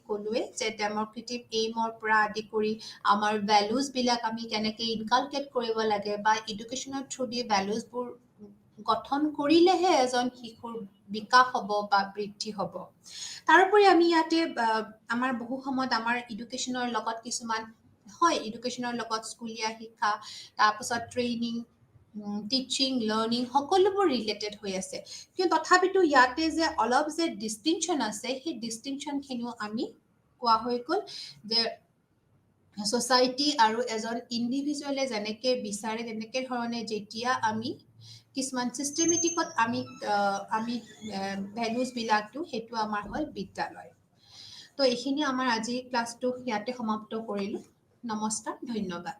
ক'লোৱে যে ডেম'ক্ৰেটিক এইমৰ পৰা আদি কৰি আমাৰ ভেলুজবিলাক আমি কেনেকৈ ইনকালকেট কৰিব লাগে বা এডুকেশ্যনৰ থ্ৰু দি ভেলুজবোৰ গঠন কৰিলেহে এজন শিশুৰ বিকাশ হ'ব বা বৃদ্ধি হ'ব। তাৰোপৰি আমি ইয়াতে আমাৰ বহু সময়ত আমাৰ এডুকেশ্যনৰ লগত কিছুমান এডুকেশ্যনৰ লগত স্কুলীয়া শিক্ষা, তাৰপাছত ট্ৰেইনিং, টিচিং, লাৰ্ণিং সকলোবোৰ ৰিলেটেড হৈ আছে। কিন্তু তথাপিতো ইয়াতে যে অলপ যে ডিষ্টিংশ্যন আছে, সেই ডিষ্টিংশ্যনখিনিও আমি কোৱা হৈ গ'ল যে ছ'চাইটি আৰু এজন ইণ্ডিভিজুৱেলে যেনেকৈ বিচাৰে তেনেকৈ ধৰণে যেতিয়া আমি কিছুমান চিষ্টেমেটিকত আমি ভেলুজবিলাকটো সেইটো আমাৰ হ'ল বিদ্যালয়। তো এইখিনি আমাৰ আজিৰ ক্লাছটো ইয়াতে সমাপ্ত কৰিলোঁ। নমস্কাৰ, ধন্যবাদ।